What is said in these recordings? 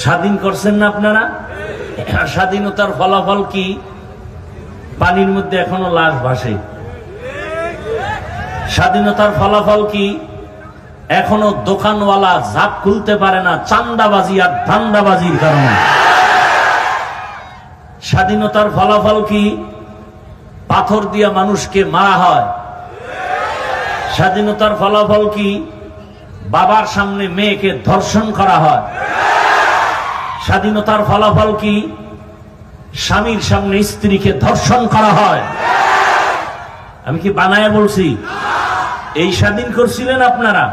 স্বাধীন করছেন না আপনারা? স্বাধীনতার ফলাফল কি? পানির মধ্যে এখনো লাশ ভাসে। স্বাধীনতার ফলাফল কি? এখনো দোকানওয়ালা ঝাপ খুলতে পারে না চান্দাবাজি আর ধান্দাবাজির কারণে। স্বাধীনতার ফলাফল কি? পাথর দিয়া মানুষকে মারা হয়। স্বাধীনতার ফলাফল কি? বাবার সামনে মেয়েকে ধর্ষণ করা হয়। স্বাধীনতার ফলাফল কি? স্বামীর সামনে স্ত্রীকে ধর্ষণ করা হয়। আমি কি বানায় বলছি? এই স্বাধীন করছিলেন আপনারা?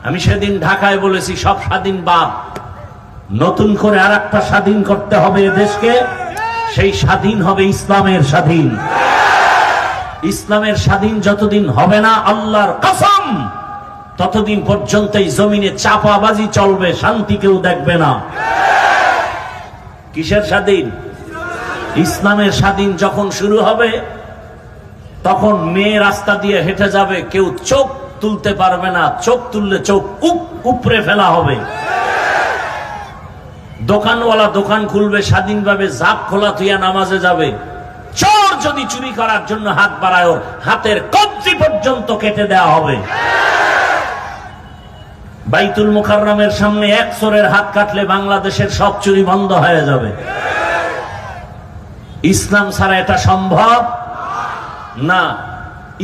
আমি সেদিন ঢাকায় বলেছি সব স্বাধীন বাদ, নতুন করে আর একটা স্বাধীন করতে হবে দেশকে। সেই স্বাধীন হবে ইসলামের স্বাধীন। ইসলামের স্বাধীন যতদিন হবে না, আল্লাহর কসম, ততদিন পর্যন্ত এই জমিনে চাপাবাজি চলবে, শান্তি কেউ দেখবে না। কিসের স্বাধীন? ইসলামের স্বাধীন যখন শুরু হবে, তখন মেয়ে রাস্তা দিয়ে হেঁটে যাবে, কেউ চোখ তুলতে পারবে না। চোখ তুললে চোখ উপরে ফেলা হবে। দোকানওয়ালা দোকান খুলবে স্বাধীনভাবে, জাপ খোলা থুইয়া নামাজে যাবে। চোর যদি চুরি করার জন্য হাত বাড়ায়, ওর হাতের কবজি পর্যন্ত কেটে দেওয়া হবে। বাইতুল মুকাররমের সামনে এক চোরের হাত কাটলে বাংলাদেশের সব চুরি বন্ধ হয়ে যাবে। ইসলাম ছাড়া এটা সম্ভব না।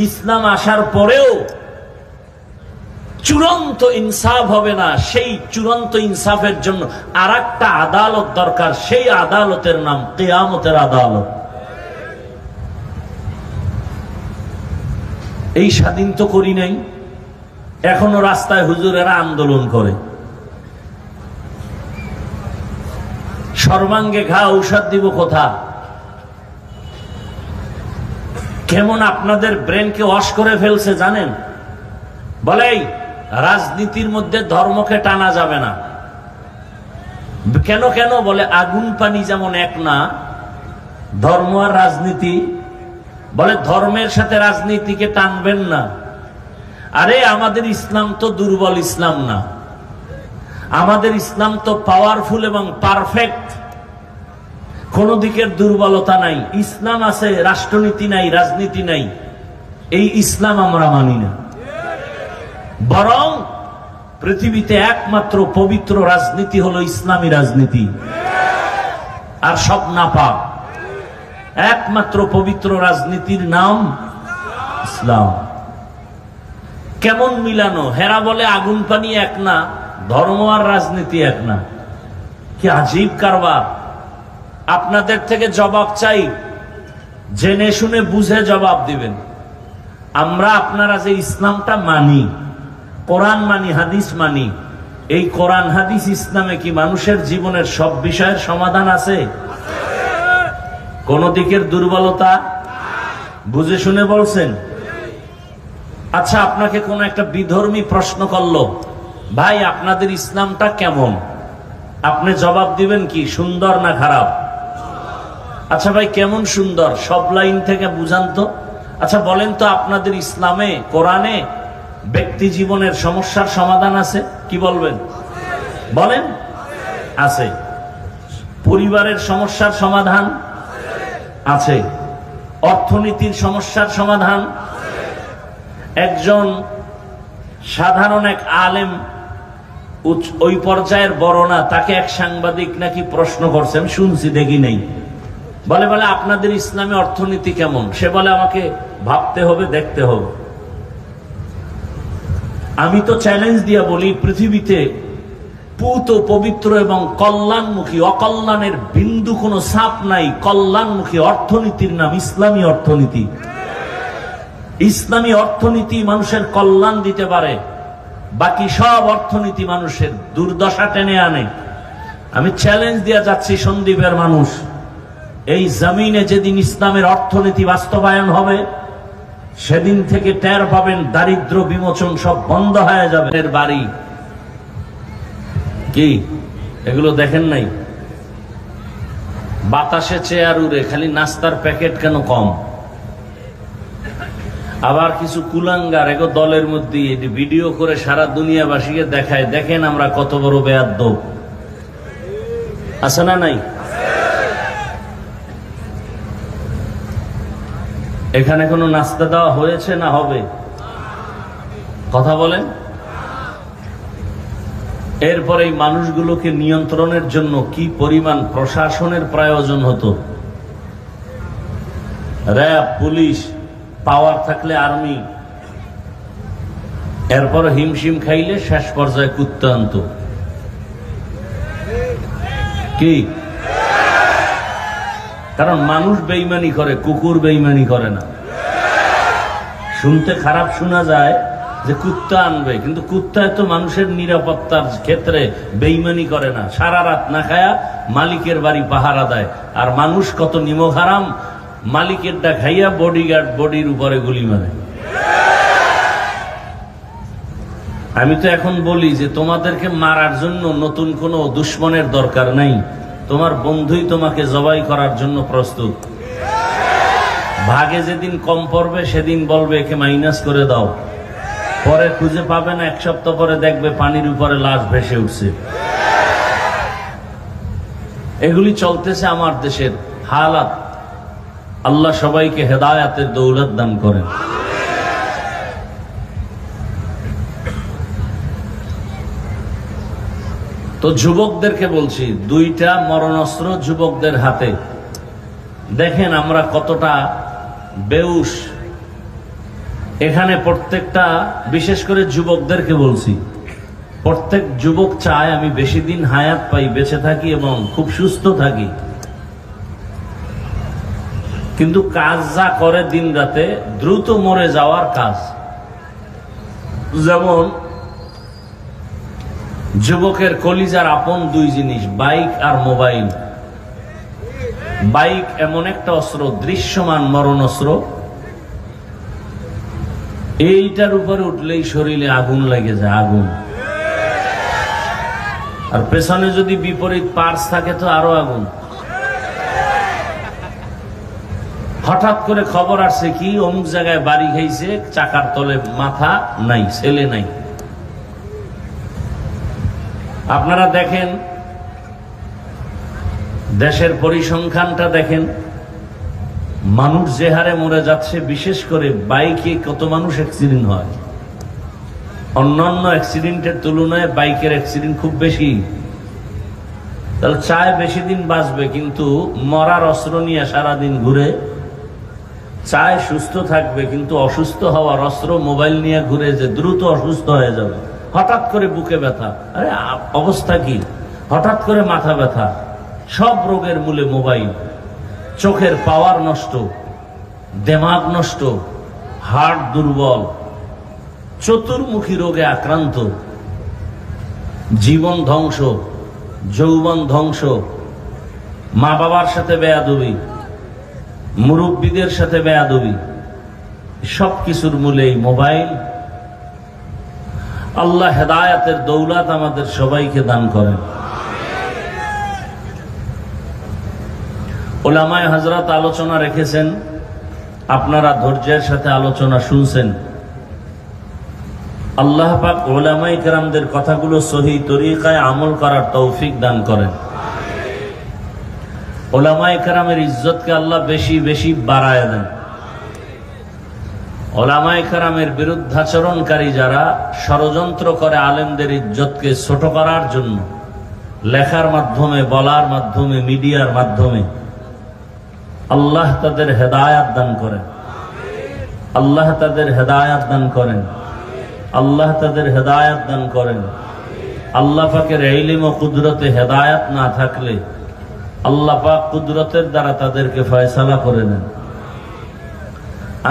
ইসলাম আসার পরেও চূড়ান্ত ইনসাফ হবে না। সেই চূড়ান্ত ইনসাফের জন্য আর একটা আদালত দরকার। সেই আদালতের নাম কিয়ামতের আদালত। এই স্বাধীন তো করি নাই, এখনো রাস্তায় হুজুরেরা আন্দোলন করে। সর্বাঙ্গে ঘা ঔষধ দিব কোথা? কেমন আপনাদের ব্রেনকে ওয়াশ করে ফেলছে জানেন? বলে রাজনীতির মধ্যে ধর্মকে টানা যাবে না। কেন কেন? বলে আগুন পানি যেমন এক না, ধর্ম আর রাজনীতি। বলে ধর্মের সাথে রাজনীতিকে টানবেন না। আরে আমাদের ইসলাম তো দুর্বল ইসলাম না, আমাদের ইসলাম তো পাওয়ারফুল এবং পারফেক্ট। কোন দিকের দুর্বলতা নাই। ইসলাম আছে, রাষ্ট্রনীতি নাই, রাজনীতি নাই। এই ইসলাম আমরা মানি না। বরং পৃথিবীতে একমাত্র পবিত্র রাজনীতি হলো ইসলামী রাজনীতি, আর সব নাপাক। একমাত্র পবিত্র রাজনীতির নাম ইসলাম। কেমন মিলানো? হেরা বলে আগুন পানি এক না, ধর্ম আর রাজনীতি এক না। কি আজীব কারবার! আপনাদের থেকে জবাব চাই, জেনে শুনে বুঝে জবাব দিবেন। আমরা আপনারা যে ইসলামটা মানি, কোরআন মানি, হাদিস মানি, এই কোরআন হাদিস ইসলামে কি মানুষের জীবনের সব বিষয়ের সমাধান আছে? কোন দিকের দুর্বলতা? বুঝে শুনে বলছেন? আচ্ছা, আপনাকে কোন একটা বিধর্মী প্রশ্ন করলো, ভাই আপনাদের ইসলামটা কেমন? আপনি জবাব দিবেন কি, সুন্দর না খারাপ? আচ্ছা ভাই, কেমন সুন্দর? সব লাইন থেকে বুঝান তো। আচ্ছা বলেন তো, আপনাদের ইসলামে, কোরআনে ব্যক্তি জীবনের সমস্যার সমাধান আছে? কি বলবেন? বলেন। আছে। পরিবারের সমস্যার সমাধান আছে। অর্থনীতির সমস্যার সমাধান। একজন সাধারণ এক আলেম, ওই পর্যায়ের বড় না, তাকে এক সাংবাদিক নাকি প্রশ্ন করছেন, শুনছি দেখি নেই। বলে বলে আপনাদের ইসলামে অর্থনীতি কেমন? সে বলে আমাকে ভাবতে হবে, দেখতে হবে। আমি তো চ্যালেঞ্জ দিয়া বলি, পৃথিবীতে পুত পবিত্র এবং কল্যাণমুখী, অকল্যাণের বিন্দু কোনো ছাপ নাই। কল্যাণমুখী অর্থনীতির নাম ইসলামী অর্থনীতি। ইসলামী অর্থনীতি মানুষের কল্যাণ দিতে পারে, বাকি সব অর্থনীতি মানুষের দুর্দশা টেনে আনে। আমি চ্যালেঞ্জ দিয়া যাচ্ছি, সন্দ্বীপের মানুষ, এই জমিনে যেদিন ইসলামের অর্থনীতি বাস্তবায়ন হবে, সেদিন থেকে টের পাবেন দারিদ্র বিমোচন সব বন্ধ হয়ে যাবে। বাড়ি কি এগুলো দেখেন নাই? বাতাসে চেয়ার উড়ে, খালি নাস্তার প্যাকেট কেন কম? আবার কিছু কুলাঙ্গার এগো দলের মধ্যে ভিডিও করে সারা দুনিয়াবাসীকে দেখায়, দেখেন আমরা কত বড় বেয়াদ্দপ। আছে না নাই? এখানে কোনো নাস্তা দেওয়া হয়েছে না হবে? কথা বলেন। এরপরে এই মানুষগুলোকে নিয়ন্ত্রণের জন্য কি পরিমাণ প্রশাসনের প্রয়োজন হতো। র্যাব, পুলিশ, পাওয়ার থাকলে আর্মি, এরপর হিমশিম খাইলে শেষ পর্যায়ে কুত্তা আনত। কি? কারণ মানুষ বেইমানি করে, কুকুর বেইমানি করে না। শুনতে খারাপ শোনা যায় যে কুত্তা আনবে, কিন্তু কুত্তায় তো মানুষের নিরাপত্তার ক্ষেত্রে বেইমানি করে না, সারা রাত না খায়া মালিকের বাড়ি পাহারা দেয়। আর মানুষ কত নিমক হারাম, মালিকেরটা খাইয়া বডিগার্ড বডির উপরে গুলি মারে। আমি তো এখন বলি যে তোমাদেরকে মারার জন্য নতুন কোনো দুশ্মনের দরকার নাই, তোমার বন্ধুই তোমাকে জবাই করার জন্য প্রস্তুত। ভাগে যেদিন কম পড়বে সেদিন বলবে একে মাইনাস করে দাও, পরে খুঁজে পাবে না, এক সপ্তাহ পরে দেখবে পানির উপরে লাশ ভেসে উঠছে। এগুলি চলতেছে আমার দেশের হালাত। আল্লাহ সবাইকে হেদায়াতের দৌলত দান করেন। তো যুবকদেরকে বলছি, দুইটা মরণাস্ত্র যুবকদের হাতে। দেখেন আমরা কতটা বেউস। এখানে প্রত্যেকটা, বিশেষ করে যুবকদেরকে বলছি, প্রত্যেক যুবক চায় আমি বেশি দিন হায়াত পাই, বেঁচে থাকি এবং খুব সুস্থ থাকি। কিন্তু কাজ যা করে দিন রাতে, দ্রুত মরে যাওয়ার কাজ। যেমন যুবকের কলিজার আপন দুই জিনিস, বাইক আর মোবাইল। বাইক এমন একটা অস্ত্র, দৃশ্যমান মরণ অস্ত্র, এইটার উপরে উঠলেই শরীরে আগুন লেগে যায়, আগুন। আর পেছনে যদি বিপরীত পার্স থাকে তো আরো আগুন। হঠাৎ করে খবর আসছে কি অমুক জায়গায় বাড়ি খাইছে, চাকার তলে মাথা নাই, ছেলে নাই। আপনারা দেখেন দেশের পরিসংখ্যানটা দেখেন, মানুষ যে হারে মরে যাচ্ছে, বিশেষ করে বাইকে কত মানুষ অ্যাক্সিডেন্ট হয়। অন্যান্য অ্যাক্সিডেন্টের তুলনায় বাইকের অ্যাক্সিডেন্ট খুব বেশি। তাহলে চায় বেশি দিন বাঁচবে, কিন্তু মরার অস্ত্র নিয়ে সারাদিন ঘুরে। চায় সুস্থ থাকবে, কিন্তু অসুস্থ হওয়ার অস্ত্র মোবাইল নিয়ে ঘুরে, যে দ্রুত অসুস্থ হয়ে যাবে। হঠাৎ করে বুকে ব্যথা, আরে অবস্থা কি, হঠাৎ করে মাথা ব্যথা, সব রোগের মূলে মোবাইল। চোখের পাওয়ার নষ্ট, দেমাগ নষ্ট, হার্ট দুর্বল, চতুর্মুখী রোগে আক্রান্ত, জীবন ধ্বংস, যৌবন ধ্বংস, মা বাবার সাথে বেয়াদবি, মুরব্বীদের সাথে বেয়াদবি, সবকিছুর মূলে এই মোবাইল। আল্লাহ হেদায়াতের দৌলত আমাদের সবাইকে দান করেন। ওলামায়ে হযরত আলোচনা রেখেছেন, আপনারা ধৈর্যের সাথে আলোচনা শুনছেন। আল্লাহ পাক ওলামায়ে কেরামদের কথাগুলো সহি তরিকায় আমল করার তৌফিক দান করেন। ওলামায়ে কেরামের ইজ্জতকে আল্লাহ বেশি বেশি বাড়ায় দেন। ওলামায়ে কেরামের বিরুদ্ধাচরণকারী যারা ষড়যন্ত্র করে আলেমদের ইজ্জতকে ছোট করার জন্য, লেখার মাধ্যমে, বলার মাধ্যমে, মিডিয়ার মাধ্যমে, আল্লাহ তাদের হেদায়াত দান করেন। আল্লাহ তাদের হেদায়াত দান করেন। আল্লাহ তাদের হেদায়াত দান করেন। আল্লাহ পাকের ইলম ও কুদরতে হেদায়াত না থাকলে আল্লাহ পাক কুদরতের দ্বারা তাদেরকে ফয়সালা করে নেন।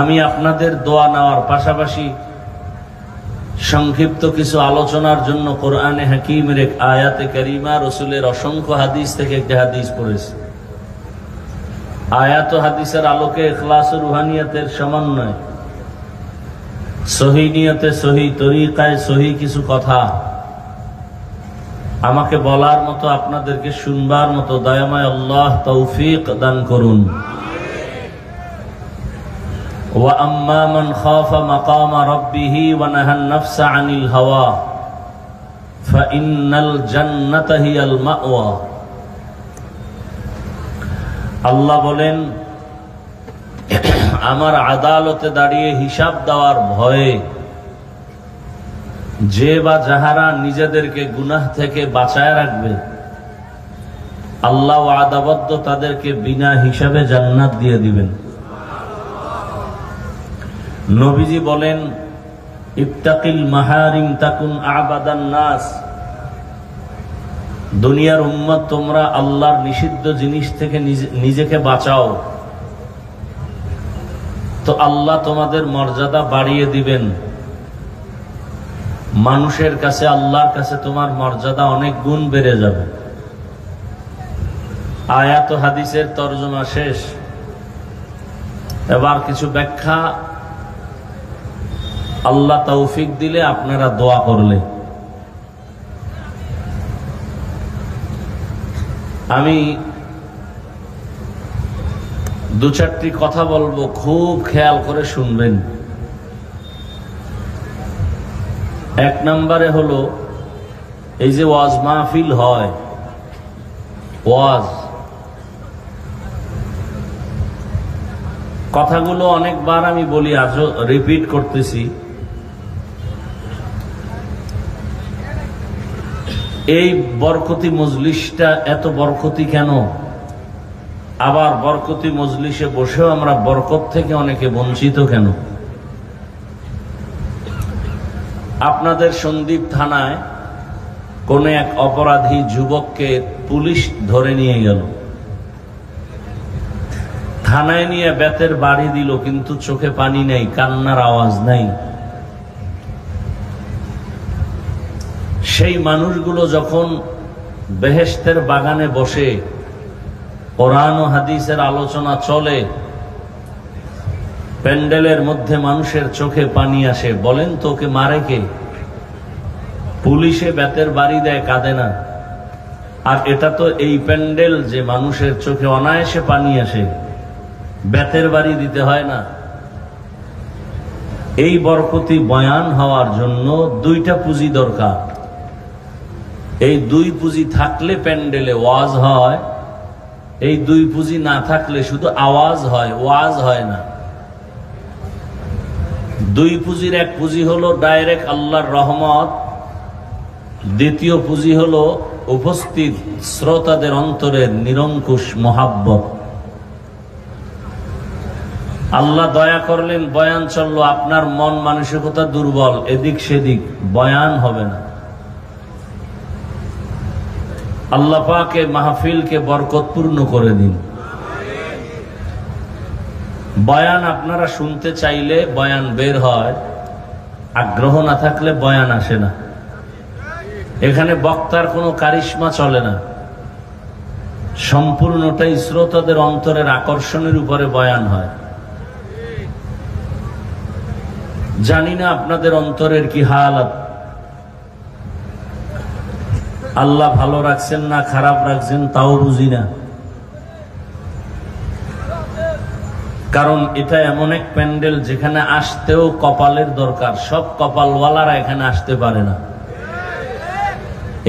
আমি আপনাদের দোয়া নেওয়ার পাশাপাশি সংক্ষিপ্ত কিছু আলোচনার জন্য কোরআনে হাকিমের এক আয়াতে কারিমা, রসুলের অসংখ্য হাদিস থেকে একটি হাদিস পড়েছি। আয়াত ও হাদিসের আলোকে ইখলাস ও রুহানিয়াতের সমন্বয়, সহি নিয়তে, সহি তরিকায়, সহি কিছু কথা আমাকে বলার মতো, আপনাদেরকে শুনবার মতো দয়াময় আল্লাহ তৌফিক দান করুন। وَأَمَّا مَنْ خَافَ مَقَامَ رَبِّهِ وَنَهَى النَّفْسَ عَنِ الْهَوَى فَإِنَّ الْجَنَّةَ هِيَ الْمَأْوَى আল্লাহ বলেন, আমার আদালতে দাঁড়িয়ে হিসাব দেওয়ার ভয়ে যে বা যাহারা নিজেদেরকে গুনাহ থেকে বাঁচায় রাখবে, আল্লাহ ওয়াদাবদ্ধ তাদেরকে বিনা হিসাবে জান্নাত দিয়ে দিবেন। নবীজি বলেন, ইত্তাকিল মাহারিম তাকুন আবাদান নাস। দুনিয়ার উম্মত, তোমরা আল্লাহর নিষিদ্ধ জিনিস থেকে নিজেকে বাঁচাও, তো আল্লাহ তোমাদের মর্যাদা বাড়িয়ে দিবেন। মানুষের কাছে, আল্লাহর কাছে তোমার মর্যাদা অনেক গুণ বেড়ে যাবে। আয়াত ও হাদিসের তরজমা শেষ। এবার কিছু ব্যাখ্যা, আল্লাহ তৌফিক দিলে আপনারা দোয়া করলে। আমি দু চারটি কথা বলবো, খুব খেয়াল করে শুনবেন। এক নম্বরে হলো, এই যে ওয়াজ মাহফিল হয়, ওয়াজ, কথাগুলো অনেকবার আমি বলি, আজও রিপিট করতেছি। এই বরকতি মজলিসটা এত বরকতি কেন? আবার বরকতি মজলিসে বসেও আমরা বরকত থেকে অনেকে বঞ্চিত কেন? আপনাদের সন্দ্বীপ থানায় কোন এক অপরাধী যুবককে পুলিশ ধরে নিয়ে গেল, থানায় নিয়ে বেতের বাড়ি দিল, কিন্তু চোখে পানি নেই, কান্নার আওয়াজ নাই। সেই মানুষগুলো যখন বেহেশতের বাগানে বসে কোরআন ও হাদিসের আলোচনা চলে, প্যান্ডেলের মধ্যে মানুষের চোখে পানি আসে, বলেন তো ওকে মারে কে? পুলিশে বেতের বাড়ি দেয়, কাঁদে না। আর এটা তো এই প্যান্ডেল যে মানুষের চোখে অনায়াসে পানি আসে, বেতের বাড়ি দিতে হয় না। এই বরকতি বয়ান হওয়ার জন্য দুইটা পুঁজি দরকার। এই দুই পুঁজি থাকলে প্যান্ডেলে ওয়াজ হয়, এই দুই পুঁজি না থাকলে শুধু আওয়াজ হয়, ওয়াজ হয় না। দুই পুঁজির এক পুঁজি হলো ডাইরেক্ট আল্লাহর রহমত, দ্বিতীয় পুঁজি হলো উপস্থিত শ্রোতাদের অন্তরের নিরঙ্কুশ মোহাব্বত। আল্লাহ দয়া করলেন, বয়ান চললো, আপনার মন মানসিকতা দুর্বল, এদিক সেদিক, বয়ান হবে না। আল্লাহ পাকে মাহফিলকে বরকতপূর্ণ করে দিন। বয়ান আপনারা শুনতে চাইলে বয়ান বের হয়, আগ্রহ না থাকলে বয়ান আসে না। এখানে বক্তার কোনো কারিশমা চলে না, সম্পূর্ণটাই শ্রোতাদের অন্তরের আকর্ষণের উপরে বয়ান হয়। জানি না আপনাদের অন্তরের কি হালাত, আল্লাহ ভালো রাখছেন না খারাপ রাখছেন তাও বুঝি না। কারণ এটা এমন এক প্যান্ডেল যেখানে আসতেও কপালের দরকার, সব কপালওয়ালারা এখানে আসতে পারে না।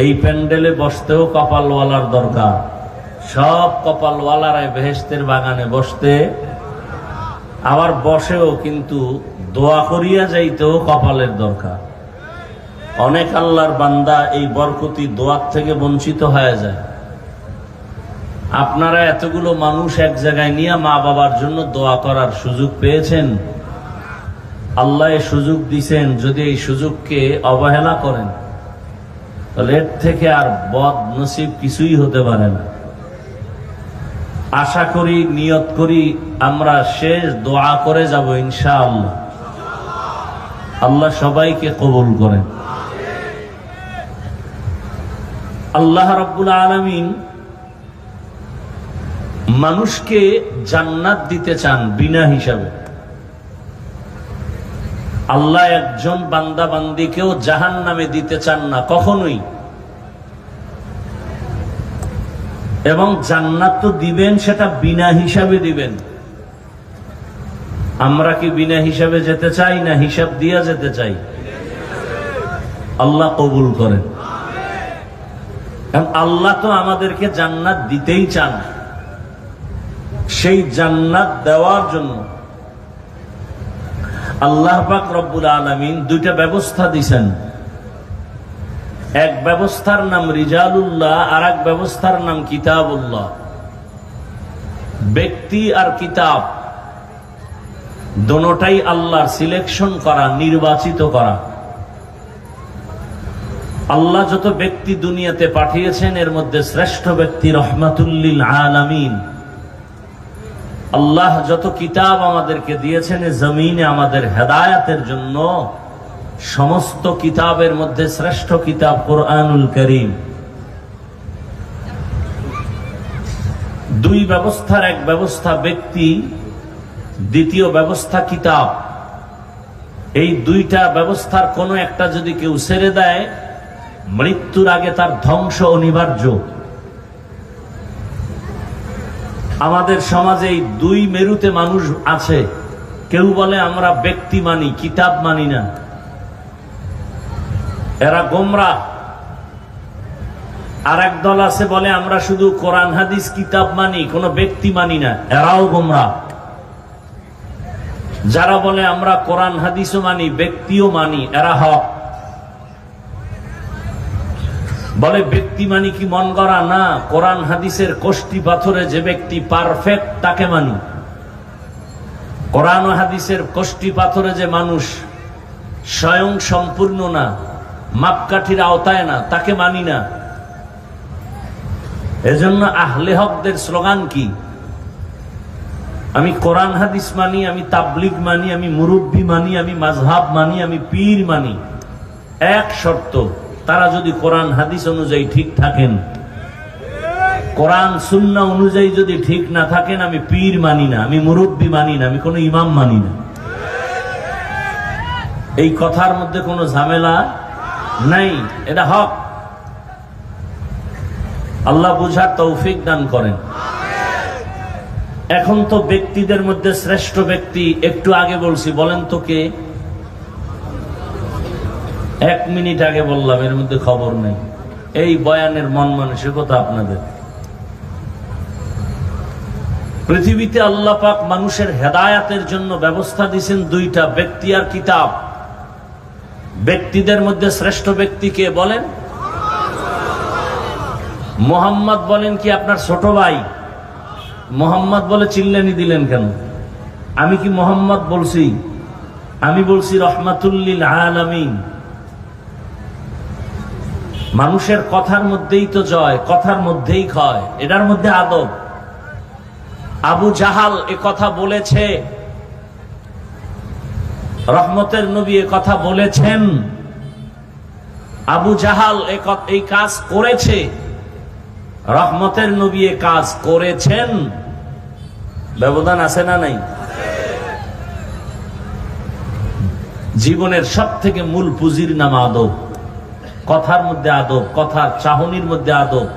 এই প্যান্ডেলে বসতেও কপালওয়ালার দরকার, সব কপালওয়ালারাই বেহেশতের বাগানে বসতে, আবার বসেও কিন্তু দোয়া করিয়া যাইতেও কপালের দরকার। অনেক আল্লাহর বান্দা এই বরকতি দোয়ার থেকে বঞ্চিত হয়ে যায়। আপনারা এতগুলো মানুষ এক জায়গায় নিয়ে মা বাবার জন্য দোয়া করার সুযোগ পেয়েছেন, আল্লাহ এই সুযোগ দিছেন। যদি এই সুযোগকে অবহেলা করেন তাহলে এর থেকে আর বদ নসিব কিছুই হতে পারে না। আশা করি, নিয়ত করি, আমরা শেষ দোয়া করে যাব ইনশাআল্লাহ। আল্লাহ সবাইকে কবুল করেন। আল্লাহ রাব্বুল আলামিন মানুষকে জান্নাত দিতে চান বিনা হিসাবে। আল্লাহ একজন বান্দা বান্দিকেও জাহান্নামে দিতে চান না কখনোই। এবং জান্নাত তো দিবেন, সেটা বিনা হিসাবে দিবেন। আমরা কি বিনা হিসাবে যেতে চাই না হিসাব দিয়া যেতে চাই? আল্লাহ কবুল করেন। আল্লাহ তো আমাদেরকে জান্নাত দিতেই চান। সেই জান্নাত দেওয়ার জন্য আল্লাহ পাক রব্বুল আলামিন দুইটা ব্যবস্থা দিয়েছেন। এক ব্যবস্থার নাম রিজালুল্লাহ, আর এক ব্যবস্থার নাম কিতাবুল্লাহ। ব্যক্তি আর কিতাব দোনোটাই আল্লাহর সিলেকশন করা, নির্বাচিত করা। আল্লাহ যত ব্যক্তি দুনিয়াতে পাঠিয়েছেন এর মধ্যে শ্রেষ্ঠ ব্যক্তি রহমাতুল লিল আলামিন। আল্লাহ যত কিতাব আমাদেরকে দিয়েছেন জমিনে আমাদের হেদায়েতের জন্য, সমস্ত কিতাবের মধ্যে শ্রেষ্ঠ কিতাব কোরআনুল কারীম। দুই ব্যবস্থার এক ব্যবস্থা ব্যক্তি, দ্বিতীয় ব্যবস্থা কিতাব। এই দুইটা ব্যবস্থার কোনো একটা যদি কেউ ছেড়ে দেয়, মৃত্যুর আগে তার ধ্বংস অনিবার্য। আমাদের সমাজে এই দুই মেরুতে মানুষ আছে। কেউ বলে আমরা ব্যক্তি মানি, কিতাব মানি না, এরা গোমরাহ। আর এক দল আছে বলে আমরা শুধু কোরআন হাদিস কিতাব মানি, কোনো ব্যক্তি মানি না, এরাও গোমরাহ। যারা বলে আমরা কোরআন হাদিসও মানি, ব্যক্তিও মানি, এরা হক। বলে ব্যক্তি মানি কি মন গড়া? না, কোরআন হাদিসের কষ্টি পাথরে যে ব্যক্তি পারফেক্ট তাকে মানি। কোরআন ও হাদিসের কষ্টি পাথরে যে মানুষ স্বয়ং সম্পূর্ণ না, মাপকাঠির আওতায় না, তাকে মানি না। এজন্য আহলে হকদের স্লোগান কি? আমি কোরআন হাদিস মানি, আমি তাবলিগ মানি, আমি মুরব্বি মানি, আমি মাযহাব মানি, আমি পীর মানি। এক শর্ত, তারা যদি কোরআন হাদিস অনুযায়ী ঠিক থাকেন। কোরআন সুন্নাহ অনুযায়ী যদি ঠিক না থাকেন, আমি পীর মানি না, আমি মুরব্বি মানি না, আমি কোনো ইমাম মানি না। এই কথার মধ্যে কোনো ঝামেলা নাই, এটা হক। আল্লাহ বুঝার তৌফিক দান করেন। এখন তো ব্যক্তিদের মধ্যে শ্রেষ্ঠ ব্যক্তি একটু আগে বলছি, বলেন তো কে? 1 মিনিট আগে বললাম, এর মধ্যে খবর নেই। এই বয়ানের মন মানসিকতা আপনাদের। পৃথিবীতে আল্লাহ পাক মানুষের হেদায়াতের জন্য ব্যবস্থা দিয়েছেন দুইটা, ব্যক্তি আর কিতাব। ব্যক্তিদের মধ্যে শ্রেষ্ঠ ব্যক্তি কে বলেন? মোহাম্মদ বলেন কি আপনার ছোট ভাই? মোহাম্মদ বলে চিল্লানি দিলেন কেন? আমি কি মোহাম্মদ বলছি? আমি বলছি রহমাতুল লিল আলামিন। মানুষের কথার মধ্যেই তো জয়, কথার মধ্যেই ক্ষয়, এটার মধ্যে আদব। আবু জাহাল এ কথা বলেছে, রহমতের নবী এ কথা বলেছেন। আবু জাহাল এই কাজ করেছে, রহমতের নবী এ কাজ করেছেন। ব্যবধান আছে না নাই? জীবনের সব থেকে মূল পুঁজির নাম আদব। কথার মধ্যে আদব, কথার চাহনির মধ্যে আদব।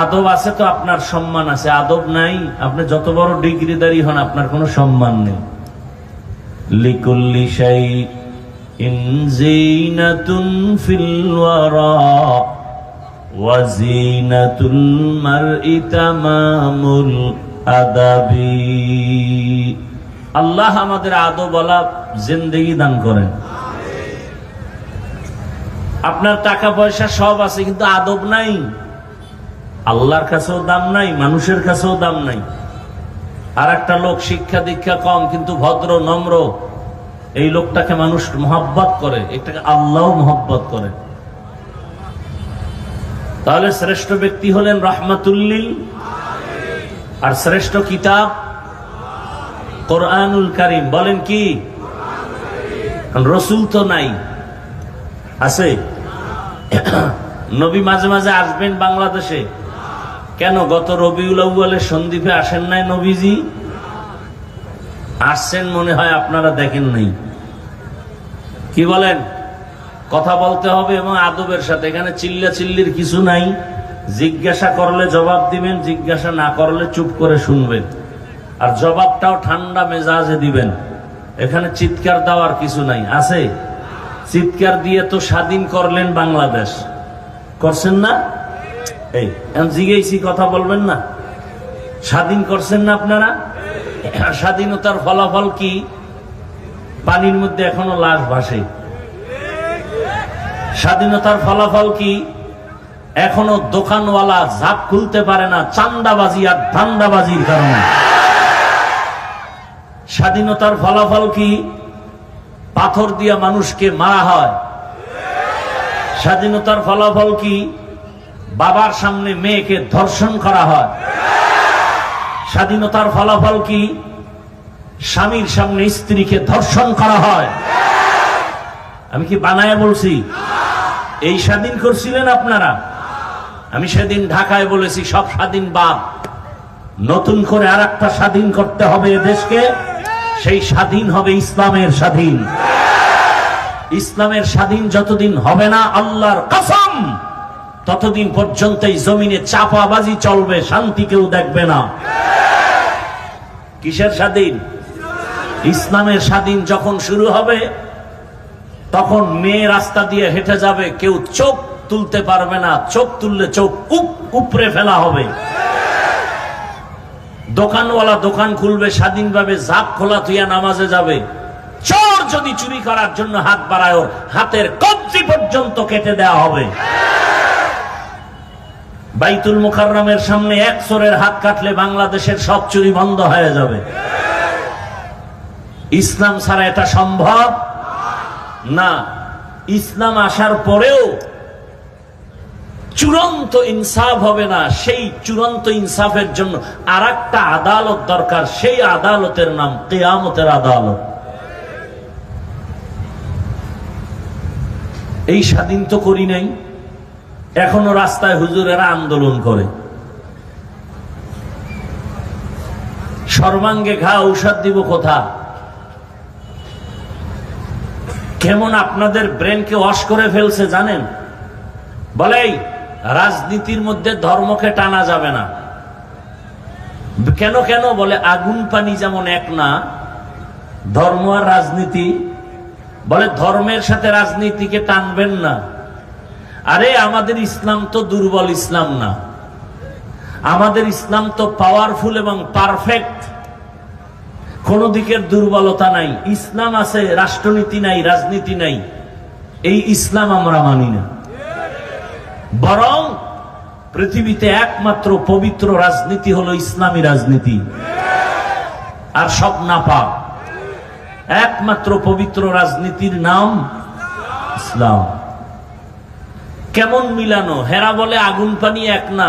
আদব আছে তো আপনার সম্মান আছে, আদব নাই আপনি যত বড় ডিগ্রিদারি হন আপনার কোনো সম্মান নেই। লিকুল্লি শাইইন যিনাতুন ফিল ওয়ারা ওয়া যিনাতুল মারই তামামুল আদাবি। আল্লাহ আমাদের আদবওয়ালা জিন্দেগি দান করেন। আপনার টাকা পয়সা সব আছে কিন্তু আদব নাই, আল্লাহর কাছেও দাম নাই, মানুষের কাছেও দাম নাই। আর একটা লোক শিক্ষা দীক্ষা কম কিন্তু ভদ্র নম্র, এই লোকটাকে মানুষ মহব্বত করে, এটাকে আল্লাহ মহব্বত করে। তাহলে শ্রেষ্ঠ ব্যক্তি হলেন রাহমাতুল লিল, আর শ্রেষ্ঠ কিতাব কোরআনুল কারীম। বলেন কি? রসুল তো নাই, আছে? নবী মাঝে মাঝে আসবেন বাংলাদেশে, কেন? গত রবিউল আউয়ালের সন্দ্বীপে আসেন নাই নবীজি? আসছেন মনে হয়, আপনারা দেখেন নাই। কি বলেন? কথা বলতে হবে এবং আদবের সাথে। এখানে চিল্লা চিল্লির কিছু নাই। জিজ্ঞাসা করলে জবাব দিবেন, জিজ্ঞাসা না করলে চুপ করে শুনবেন, আর জবাবটাও ঠান্ডা মেজাজে দিবেন। এখানে চিৎকার দেওয়ার কিছু নাই। আছে? চিৎকার দিয়ে তো স্বাধীন করলেন বাংলাদেশ, করছেন না? এই জিজ্ঞেসি কথা বলবেন না, স্বাধীন করছেন না আপনারা? স্বাধীনতার ফলাফল কি? পানির মধ্যে এখনো লাশ ভাসে। স্বাধীনতার ফলাফল কি? এখনো দোকানওয়ালা ঝাপ খুলতে পারে না চান্দাবাজি আর ধান্দাবাজির কারণে। স্বাধীনতার ফলাফল কি? পাথর দিয়া মানুষকে মারা হয়। স্বাধীনতার ফলাফল কি? বাবার সামনে মেয়েকে ধর্ষণ করা হয়। স্বাধীনতার ফলাফল কি? স্বামীর সামনে স্ত্রীকে ধর্ষণ করা হয়। আমি কি বানায় বলছি? এই স্বাধীন করছিলেন আপনারা? আমি সেদিন ঢাকায় বলেছি সব স্বাধীন বাদ, নতুন করে আর একটা স্বাধীন করতে হবে এদেশকে। সেই স্বাধীন হবে ইসলামের স্বাধীন। ইসলামের স্বাধীন যতদিন হবে না, আল্লাহর কসম, ততদিন পর্যন্ত এই জমিনে চাপাবাজি চলবে, শান্তি কেউ দেখবে না। কিসের স্বাধীন? ইসলামের স্বাধীন যখন শুরু হবে, তখন মেয়ে রাস্তা দিয়ে হেঁটে যাবে, কেউ চোখ তুলতে পারবে না। চোখ তুললে চোখ উপরে ফেলা হবে। দোকানওয়ালা দোকান খুলবে স্বাধীনভাবে, জাপ খোলা থুইয়া নামাজে যাবে। চোর যদি চুরি করার জন্য হাত বাড়ায়, ওর হাতের কবজি পর্যন্ত কেটে দেওয়া হবে। বাইতুল মুকাররমের সামনে এক চোরের হাত কাটলে বাংলাদেশের সব চুরি বন্ধ হয়ে যাবে। ইসলাম ছাড়া এটা সম্ভব না। ইসলাম আসার পরেও চূড়ান্ত ইনসাফ হবে না। সেই চূড়ান্ত ইনসাফের জন্য আর একটা আদালত দরকার। সেই আদালতের নাম কিয়ামতের আদালত। এই স্বাধীন তো করি নাই, এখনো রাস্তায় হুজুরেরা আন্দোলন করে। সর্বাঙ্গে ঘা ঔষধ দিব কোথা? কেমন আপনাদের ব্রেনকে ওয়াশ করে ফেলছে জানেন? বলে রাজনীতির মধ্যে ধর্মকে টানা যাবে না। কেন কেন বলে আগুন পানি যেমন এক না, ধর্ম আর রাজনীতি। বলে ধর্মের সাথে রাজনীতিকে টানবেন না। আরে আমাদের ইসলাম তো দুর্বল ইসলাম না, আমাদের ইসলাম তো পাওয়ারফুল এবং পারফেক্ট। কোন দিকের দুর্বলতা নাই। ইসলাম আছে, রাষ্ট্রনীতি নাই, রাজনীতি নাই। এই ইসলাম আমরা মানি না। বরং পৃথিবীতে একমাত্র পবিত্র রাজনীতি হলো ইসলামী রাজনীতি, আর সব নাপাক। একমাত্র পবিত্র রাজনীতির নাম ইসলাম। কেমন মিলানো! হেরা বলে আগুন পানি এক না,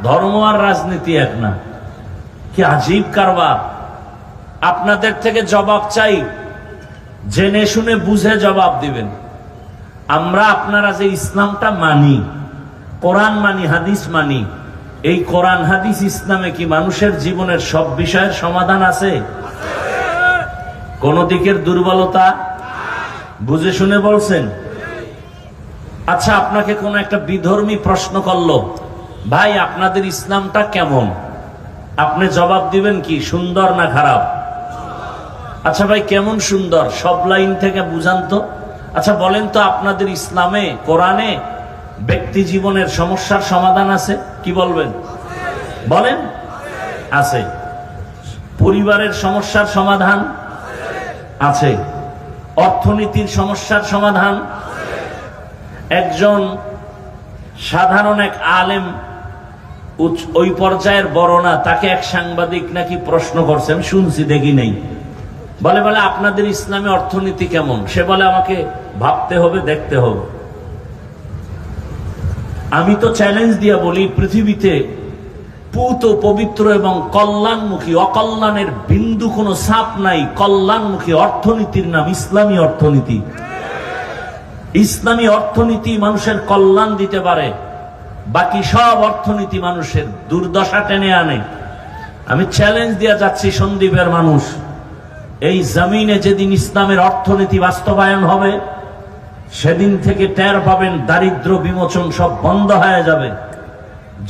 ধর্ম আর রাজনীতি এক না। কি আজীব কারবার! আপনাদের থেকে জবাব চাই, জেনে শুনে বুঝে জবাব দিবেন। আমরা আপনারা যে ইসলামটা মানি, কোরআন মানি, হাদিস মানি, এই কোরআন হাদিস ইসলামে কি মানুষের জীবনের সব বিষয়ের সমাধান আছে? কোন দিকের দুর্বলতা? বুঝে শুনে বলছেন? আচ্ছা, আপনাকে কোন একটা বিধর্মী প্রশ্ন করলো, ভাই আপনাদের ইসলামটা কেমন? আপনি জবাব দিবেন কি, সুন্দর না খারাপ? আচ্ছা ভাই কেমন সুন্দর? সব লাইন থেকে বুঝান তো। আচ্ছা বলেন তো, আপনাদের ইসলামে, কোরআনে ব্যক্তি জীবনের সমস্যার সমাধান আছে? কি বলবেন? বলেন। আছে। পরিবারের সমস্যার সমাধান আছে। অর্থনীতির সমস্যার সমাধান। একজন সাধারণ এক আলেম, ওই পর্যায়ের বড় না, তাকে এক সাংবাদিক নাকি প্রশ্ন করছে, আমি শুনছি, দেখি নেই। বলে আপনাদের ইসলামে অর্থনীতি কেমন? সে বলে আমাকে ভাবতে হবে, দেখতে হবে। আমি তো চ্যালেঞ্জ দিয়া বলি, পৃথিবীতে পুত পবিত্র এবং কল্যাণমুখী, অকল্যাণের বিন্দু কোনো ছাপ নাই। কল্যাণমুখী অর্থনীতির নাম ইসলামী অর্থনীতি। ইসলামী অর্থনীতি মানুষের কল্যাণ দিতে পারে, বাকি সব অর্থনীতি মানুষের দুর্দশা টেনে আনে। আমি চ্যালেঞ্জ দিয়ে যাচ্ছি, সন্দীপের মানুষ, এই জমিনে যেদিন ইসলামের অর্থনীতি বাস্তবায়ন হবে, সেদিন থেকে টের পাবেন দারিদ্র বিমোচন সব বন্ধ হয়ে যাবে।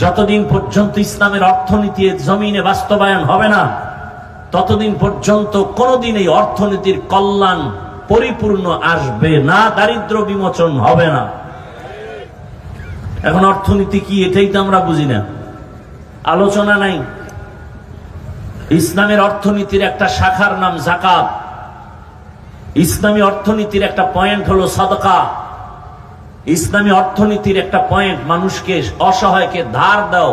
যতদিন পর্যন্ত ইসলামের অর্থনীতি জমিনে বাস্তবায়ন হবে না, ততদিন পর্যন্ত কোনদিন এই অর্থনীতির কল্যাণ পরিপূর্ণ আসবে না, দারিদ্র বিমোচন হবে না। এখন অর্থনীতি কি, এটাই তো আমরা বুঝি না। আলোচনা নাই। ইসলামের অর্থনীতির একটা শাখার নাম যাকাত। ইসলামী অর্থনীতির একটা পয়েন্ট হলো সাদকা। ইসলামী অর্থনীতির একটা পয়েন্ট মানুষকে, অসহায়কে ধার দাও।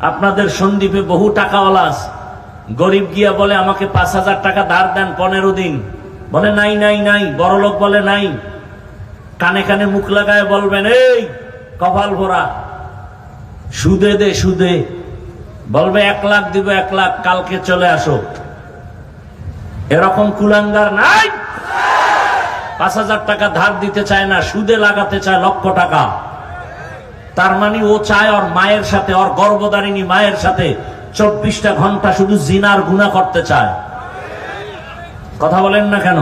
আপনাদের সন্দ্বীপে বহু টাকাওয়ালা আছে, গরিব গিয়া বলে আমাকে 5,000 টাকা ধার দেন 15 দিন, বলে নাই নাই নাই। বড়লোক বলে নাই, কানে কানে মুখ লাগায় বলবেন এই কপাল ভরা, সুদে দে সুদে। বলবে 1 লাখ দিব 1 লাখ, কালকে চলে আসো। এরকম কুলাঙ্গার নাই। 5,000 টাকা ধার দিতে চায় না, সুদে লাগাতে চায় লক্ষ টাকা। তার মানে ও চায় ওর মায়ের সাথে, ওর গর্ভধারিণী মায়ের সাথে 24টা ঘন্টা শুধু জিনার গুনাহ করতে চায়। কথা বলেন না কেন?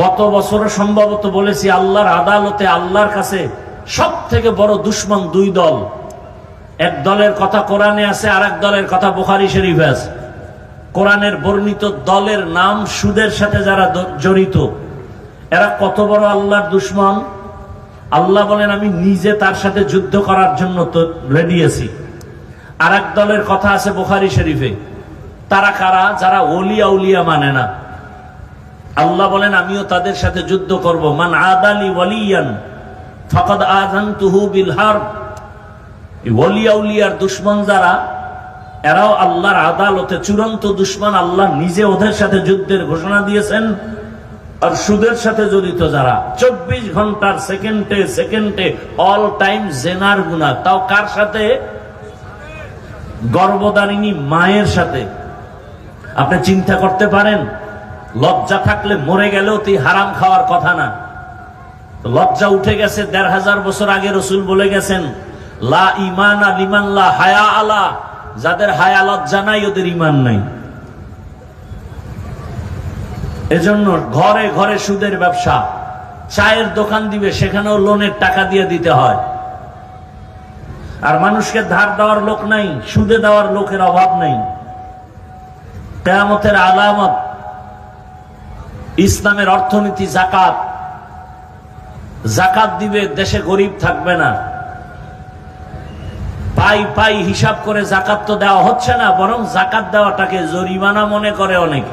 গত বছর সম্ভবত বলেছি, আল্লাহর আদালতে, আল্লাহর কাছে সব থেকে বড় দুশ্মন 2 দল। এক দলের কথা কোরআনে আছে, আর এক দলের কথা বুখারী শরীফে আছে। কোরআনের বর্ণিত দলের নাম সুদের সাথে যারা জড়িত, এরা কত বড় আল্লাহর দুশ্মন। আল্লাহ বলেন আমি নিজে তার সাথে যুদ্ধ করার জন্য তো রেডি আছি। আর এক দলের কথা আছে বুখারী শরীফে, তারা কারা? যারা ওলিয়া উলিয়া মানে না। আল্লাহ বলেন আমিও তাদের সাথে যুদ্ধ করব। মান আদালি ওয়ালিয়ান ফাকাদ আযানতুহু বিল হারব। এই ওলিয়া উলিয়ার দুশমন যারা, এরাও আল্লাহর আদালতে চূড়ান্ত দুশমন। আল্লাহ নিজে ওদের সাথে যুদ্ধের ঘোষণা দিয়েছেন। আর সুদের সাথে জড়িত যারা, 24 ঘন্টার সেকেন্ডে সেকেন্ডে অল টাইম জেনার গুনাহ। তাও কার সাথে? গর্ভধারিণী মায়ের সাথে। আপনি চিন্তা করতে পারেন, লজ্জা থাকলে মরে গেলেও তুই হারাম খাওয়ার কথা না। লজ্জা উঠে গেছে 1500 বছর আগে রাসূল বলে গেছেন, লা ঈমানা লিমান লা হায়া আলা। যাদের হায়া লজ্জা নাই ওদের ঈমান নাই। এজন্য ঘরে ঘরে সুদের ব্যবসা। চায়ের দোকান দিবে, সেখানেও লোনের টাকা দিয়ে দিতে হয়। আর মানুষকে ধার দেওয়ার লোক নাই, সুদে দেওয়ার লোকের অভাব নাই। কিয়ামতের আলামত ইসলামের অর্থনীতি যাকাত। যাকাত দিবে, দেশে গরিব থাকবে না। পাই পাই হিসাব করে যাকাত তো দেওয়া হচ্ছে না, বরং যাকাত দেওয়াটাকে জরিমানা মনে করে অনেক।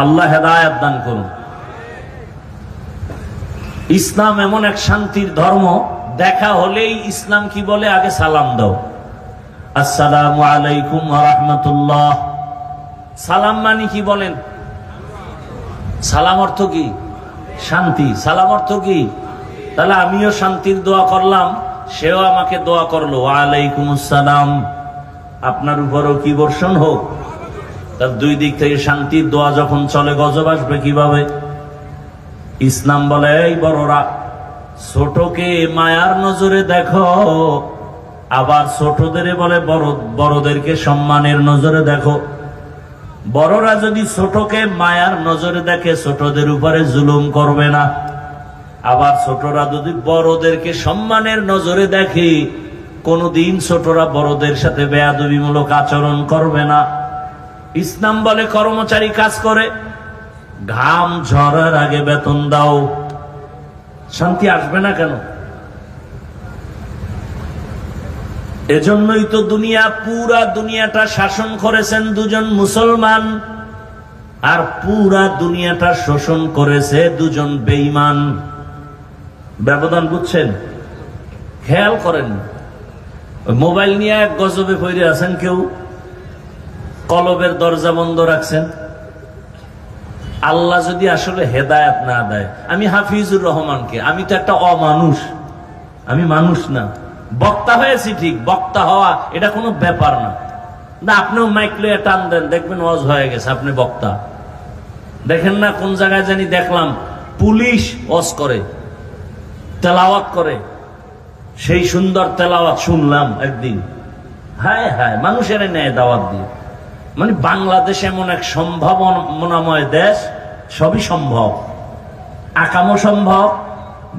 আল্লাহ হেদায়েত দান করুন। ইসলাম এমন এক শান্তির ধর্ম, দেখা হলেই ইসলাম কি বলে? আগে সালাম দাও, আসসালামু আলাইকুম ওয়া রাহমাতুল্লাহ। সালাম মানে কি বলেন? সালাম অর্থ কি? শান্তি। সালাম অর্থ কি? তাহলে আমিও শান্তির দোয়া করলাম, সেও আমাকে দোয়া করলো, ওয়া আলাইকুম আসসালাম, আপনার উপরও কি বর্ষণ হোক। তার দুই দিক থেকে শান্তির দোয়া যখন চলে, গজব আসবে কিভাবে? ইসলাম বলে, এই বড়রা, ছোটকে মায়ার নজরে দেখো, আবার ছোটদের বলে বড়দেরকে সম্মানের নজরে দেখো। বড়রা যদি ছোটকে মায়ার নজরে দেখে, ছোটদের উপরে জুলুম করবে না। আবার ছোটরা যদি বড়দেরকে সম্মানের নজরে দেখে, কোনদিন ছোটরা বড়দের সাথে বেয়াদবিমূলক আচরণ করবে না। ইসলাম বলে, কর্মচারী কাজ করে, ঘাম ঝরার আগে বেতন দাও। শান্তি আসবে না কেন? এজন্যই তো পুরা দুনিয়াটা শাসন করেছেন 2 জন মুসলমান, আর পুরা দুনিয়াটা শোষণ করেছে 2 জন বেঈমান। ব্যবধান বুঝছেন? খেয়াল করেন। মোবাইল নিয়ে এক গজবে পড়ে আছেন, কেউ কলবের দরজা বন্ধ রাখছেন। আল্লাহ যদি আসলে হেদায়েত না দেয়, আমি হাফিজুর রহমানকে, আমি তো একটা অমানুষ, আমি মানুষ না। বক্তা হয়েছি ঠিক, বক্তা হওয়া এটা কোনো ব্যাপার না। না, আপনিও মাইক লয়ে টান দেন, দেখবেন ওয়াজ হয়ে গেছে, আপনি বক্তা। দেখেন না কোন জায়গায় জানি দেখলাম পুলিশ ওয়াজ করে, তেলাওয়াত করে, সেই সুন্দর তেলাওয়াত শুনলাম একদিন। হায় হায়, মানুষের নেয় দাওয়াত দিয়ে। মানে বাংলাদেশ এমন এক সম্ভাবনাময় দেশ, সবই সম্ভব, আকামও সম্ভব,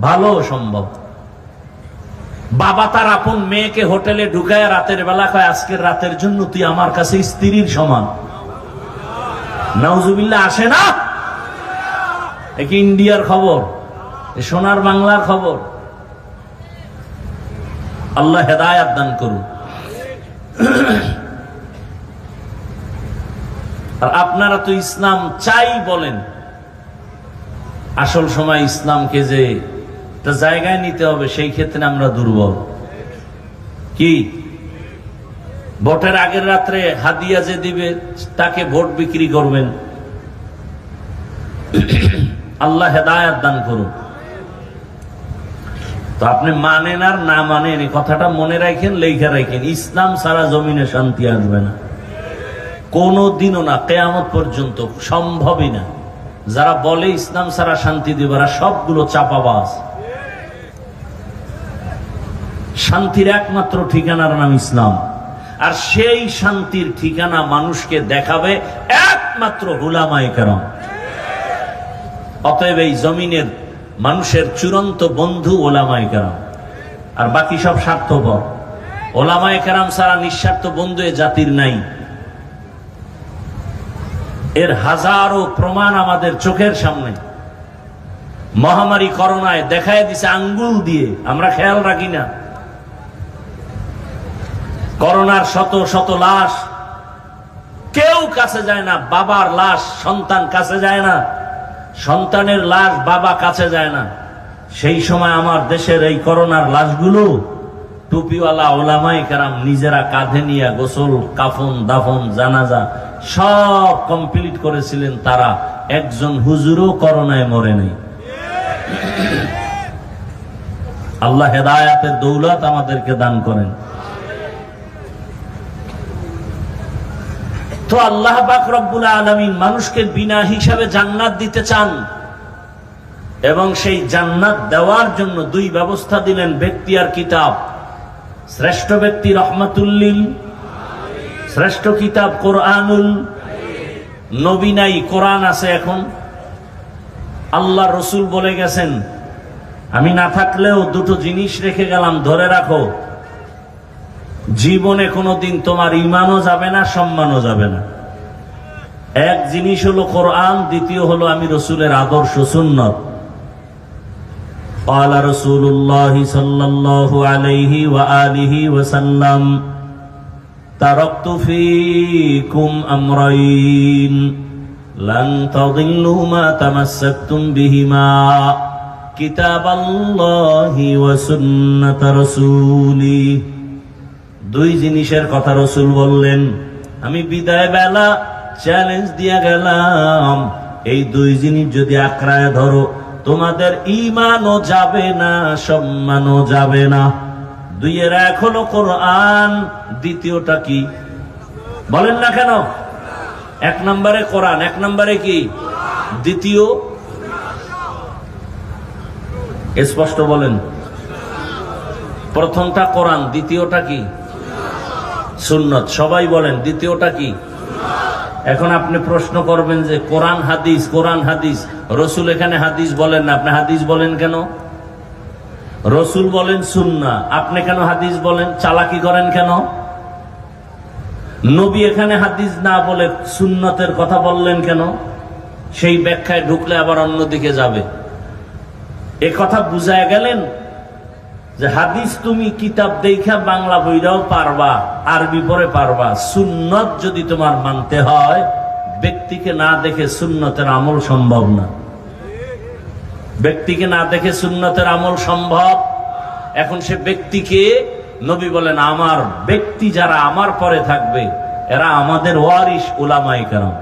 ভালো সম্ভব। বাবা তার আপন মেয়েকে হোটেলে ঢুকায় রাতের বেলা কয়, আজকের রাতের জন্য তুই আমার কাছে স্ত্রীর সমান। নাউজুবিল্লাহ আসে না? কি ইন্ডিয়ার খবর, সোনার বাংলার খবর। আল্লাহ হেদায়েত দান করুন। আর আপনারা তো ইসলাম চাই বলেন, আসল সময় ইসলামকে যে একটা জায়গায় নিতে হবে সেই ক্ষেত্রে আমরা দুর্বল। কি ভোটের আগের রাত্রে হাদিয়া যে দিবে তাকে ভোট বিক্রি করবেন? আল্লাহ হেদায়েত দান করুন। তো আপনি মানেন আর না মানেন এই কথাটা মনে রাখেন, লেখা রাখেন, ইসলাম ছাড়া জমিনে শান্তি আসবে না, কোনদিনও না, কিয়ামত পর্যন্ত সম্ভবই না। যারা বলে ইসলাম ছাড়া শান্তি দিবে ওরা সবগুলো চাপাবাজ। শান্তির একমাত্র ঠিকানার নাম ইসলাম, আর সেই শান্তির ঠিকানা মানুষকে দেখাবে একমাত্র উলামায়ে কেরাম। অতএব এই জমিনের মানুষের চূড়ান্ত বন্ধু ওলামায়ে কেরাম, আর বাকি সব স্বার্থপর। ওলামায়ে কেরাম ছাড়া নিঃস্বার্থ বন্ধু এ জাতির নাই। এর হাজারো প্রমাণ আমাদের চোখের সামনে। মহামারী করোনায় দেখায় দিছে আঙ্গুল দিয়ে, আমরা খেয়াল রাখি না। করোনার শত শত লাশ, কেউ কাছে যায় না। বাবার লাশ সন্তান কাছে যায় না, সন্তানের লাশ বাবা কাছে যায় না। সেই সময় আমার দেশের এই করোনার লাশগুলো টুপিওয়ালা ওলামায়ে কেরাম নিজেরা কাঁধে নিয়ে গোসল, কাফন, দাফন, জানাজা সব কমপ্লিট করেছিলেন। তারা একজন হুজুরও করোনায় মরে নাই। আল্লাহ হেদায়েতের দৌলত আমাদেরকে দান করেন। তো আল্লাহ পাক রব্বুল আলামিন মানুষকে বিনা হিসাবে জান্নাত দিতে চান, এবং সেই জান্নাত দেওয়ার জন্য দুই ব্যবস্থা দিলেন, ব্যক্তি আর কিতাব। শ্রেষ্ঠ ব্যক্তি রহমাতুল্লিল, শ্রেষ্ঠ কিতাব কোরআনুল। নবী নাই, কোরআন আছে। এখন আল্লাহ রসুল বলে গেছেন, আমি না থাকলেও দুটো জিনিস রেখে গেলাম, ধরে রাখো। জীবনে কোনোদিন তোমার ঈমানও যাবে না, সম্মানও যাবে না। এক জিনিস হলো কোরআন, দ্বিতীয় হলো আমি রসুলের আদর্শ সুন্নাত। قال رسول الله صلى الله عليه وآله وسلم تركت فيكم أمرين لن تضلوا ما تمسكتم بهما كتاب الله وسنة رسولي। দুই জিনিসের কথা রসুল বললেন, আমি বিদায় বেলা চ্যালেঞ্জ দিয়ে গেলাম, এই দুই জিনিস যদি আঁকড়ায় ধরো তোমাদের ঈমানও যাবে না, সম্মানও যাবে না। দুইয়ের এক হলো কোরআন, দ্বিতীয়টা কি বলেন না কেন? এক নম্বরে কোরআন, এক নম্বরে কি? দ্বিতীয় স্পষ্ট বলেন। প্রথমটা কোরআন, দ্বিতীয়টা কি? সুন্নাত। সবাই বলেন দ্বিতীয়টা কি? এখন আপনি প্রশ্ন করবেন যে কোরআন হাদিস, কোরআন হাদিস, রসুল এখানে হাদিস বলেন না, আপনি হাদিস বলেন কেন? রসুল বলেন সুন্নাহ, আপনি কেন হাদিস বলেন? চালাকি করেন কেন? নবী এখানে হাদিস না বলে সুন্নতের কথা বললেন কেন? সেই ব্যাখ্যায় ঢুকলে আবার অন্যদিকে যাবে। এ কথা বুঝায় গেলেন যে হাদিস তুমি কিতাব দেখা বাংলা বইটাও পারবা, আরবি পরে পারবা। সুন্নত যদি তোমার মানতে হয়, ব্যক্তিকে না দেখে সুন্নতের আমল সম্ভব না। ব্যক্তিকে না দেখে সুন্নতের আমল সম্ভব। এখন সে ব্যক্তিকে নবী বলেন, আমার ব্যক্তি যারা আমার পরে থাকবে এরা আমাদের ওয়ারিস উলামায়ে কেরাম।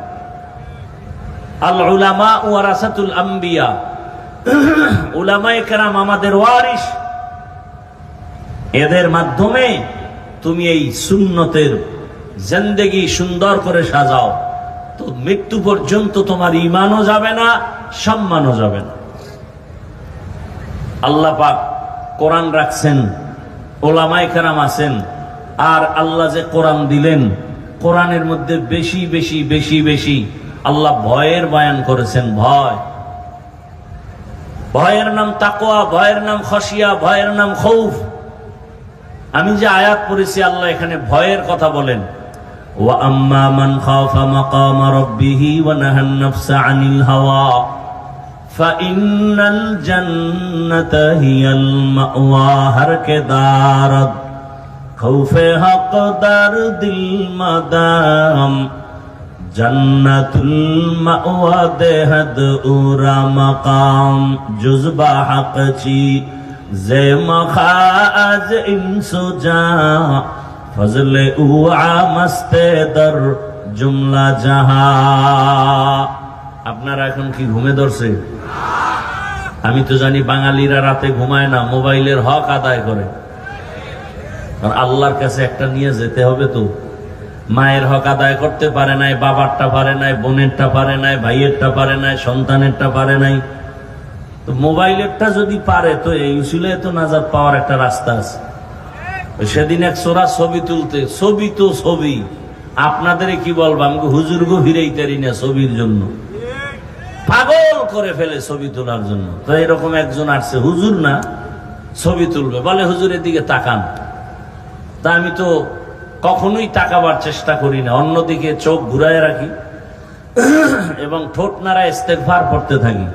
আল উলামা ওয়ারাসাতুল আম্বিয়া, উলামায়ে কেরাম আমাদের ওয়ারিস। এদের মাধ্যমে তুমি এই সুন্নতের জিন্দেগি সুন্দর করে সাজাও, তো মৃত্যু পর্যন্ত তোমার ঈমানও যাবে না, সম্মানও যাবে না। আল্লাহ পাক কোরআন রাখছেন, ওলামায়ে কেরাম আছেন, আর আল্লাহ যে কোরআন দিলেন, কোরআনের মধ্যে বেশি বেশি বেশি বেশি আল্লাহ ভয়ের বয়ান করেছেন। ভয়, ভয়ের নাম তাকওয়া, ভয়ের নাম খাশিয়া, ভয়ের নাম খৌফ। আমি যে আয়াত পড়েছি আল্লাহ এখানে ভয়ের কথা বলেন, ওয়া আম্মা মান খাফা মাকাম রাব্বিহি ওয়া নাহান নাফসা আনিল হাওয়া ফাইন্নাল জান্নাতা হিয়াল মাওয়া। हर के दारद খৌফে হকদার দিল মাদাম জান্নাতুল মাওয়া দেহদ উরা মাকাম জুজবা হকচি জে মখাজ ইনসুজা ফজলে উআ মস্তে দর জুমলা জাহা। আপনারা এখন কি ঘুমে ধরছে? আমি তো জানি বাঙালিরা রাতে ঘুমায় না, মোবাইলের হক আদায় করে। কারণ আল্লাহর কাছে একটা নিয়ে যেতে হবে তো। মায়ের হক আদায় করতে পারে নাই, বাবারটা পারে নাই, বোনেরটা পারে নাই, ভাইয়েরটা পারে নাই, সন্তানেরটা পারে নাই, তো মোবাইলেরটা যদি পারে তো এই উসিলে তো নাজাত পাওয়ার একটা রাস্তা আছে। সেদিন এক সোরা ছবি তুলতে, ছবি তো ছবি, আপনাদের কি বলবো, আমি হুজুর গো ফিরাইতারি না ছবির জন্য, পাগল করে ফেলে ছবি তোলার জন্য। তো এরকম একজন আসছে, হুজুর না, ছবি তুলবে, বলে হুজুরের দিকে তাকান। তা আমি তো কখনোই তাকাবার চেষ্টা করি না, অন্যদিকে চোখ ঘুরায় রাখি এবং ঠোঁট নাড়ায় ইস্তেগফার পড়তে থাকি।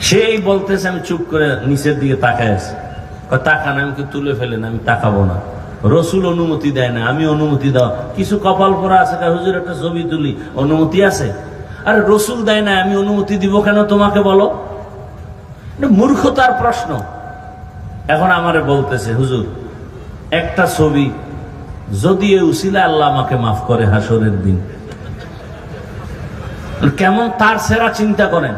সেই বলতেছে, আমি চুপ করে নিচের দিকে তাকায় আছি। তাকান, আমি তুলে ফেলেন, আমি তাকাবো না, রসুল অনুমতি দেয় না, আমি অনুমতি দাও। কিছু কপাল পরা আছে, হুজুর একটা ছবি তুলি, অনুমতি আছে? আরে রসুল দেয় না, আমি অনুমতি দিব কেন তোমাকে বলো? মূর্খতার প্রশ্ন। এখন আমারে বলতেছে, হুজুর একটা ছবি যদি এ উসিলা আল্লাহ আমাকে মাফ করে হাসরের দিন। কেমন তার সেরা চিন্তা করেন।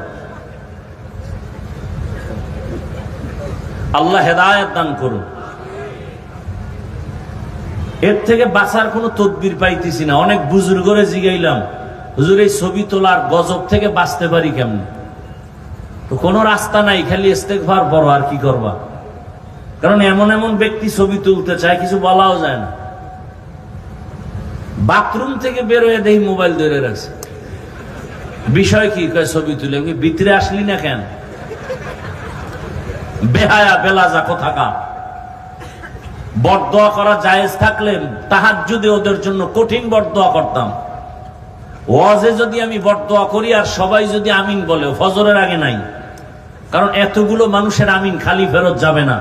আল্লাহ হেদায়েত দান করুন। এর থেকে বাঁচার কোনো তদবির পাইতেছি না। অনেক বুজুর্গরে জিগাইলাম, হুজুর এই ছবি তোলার গজব থেকে বাঁচতে পারি কেমন? তো কোনো রাস্তা নাই, খালি ইস্তেগফার বড়, আর কি করবা? কারণ এমন এমন ব্যক্তি ছবি তুলতে চায়, কিছু বলাও যায় না। বাথরুম থেকে বেরোয় দেখি মোবাইল ধরে রাখছে। বিষয় কি? কয় ছবি তুলে। ভিতরে আসলি না কেন? বেহায়া বেলাজা কোথাকা। বরদোয়া করা জায়েজ থাকলে তাহাজ্জুদে ওদের জন্য কঠিন বরদোয়া করতাম। ওয়াজে যদি আমি বরদোয়া করি আর সবাই যদি আমিন বলে, ফজরের আগে নাই। কারণ এতগুলো মানুষের আমিন খালি ফেরত যাবে না।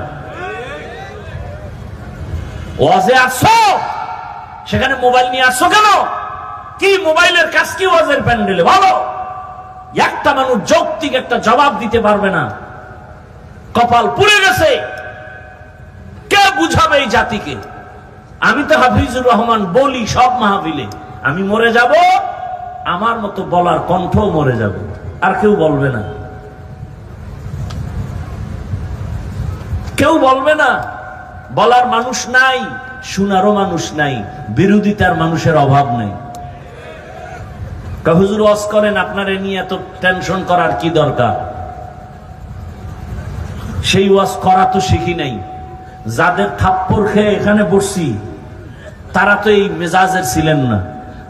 ওয়াজে আসছো, সেখানে মোবাইল নিয়ে আসছো কেন? কি মোবাইলের কাজ কি ওয়াজের প্যান্ডেলে? বলো। একটা মানুষ যৌক্তিক একটা জবাব দিতে পারবে না। কপাল পুড়ে গেছে। কে বুঝাবে এই জাতিকে? আমি তো হাফিজুর রহমান বলি সব মাহফিলে, আমি মরে যাব, আমার মতো বলার কণ্ঠ মরে যাবে, আর কেউ বলবে না, কেউ বলবে না। বলার মানুষ নাই, শোনারও মানুষ নাই, বিরোধিতার মানুষের অভাব নেই। হুজুর ওয়াজ করেন, আপনার এ নিয়ে এত টেনশন করার কি দরকার? সেই ওয়াজ করা তো শিখি নাই। যাদের থাপ্পড় খেয়ে এখানে বসছি তারা তো এই মেজাজের ছিলেন না।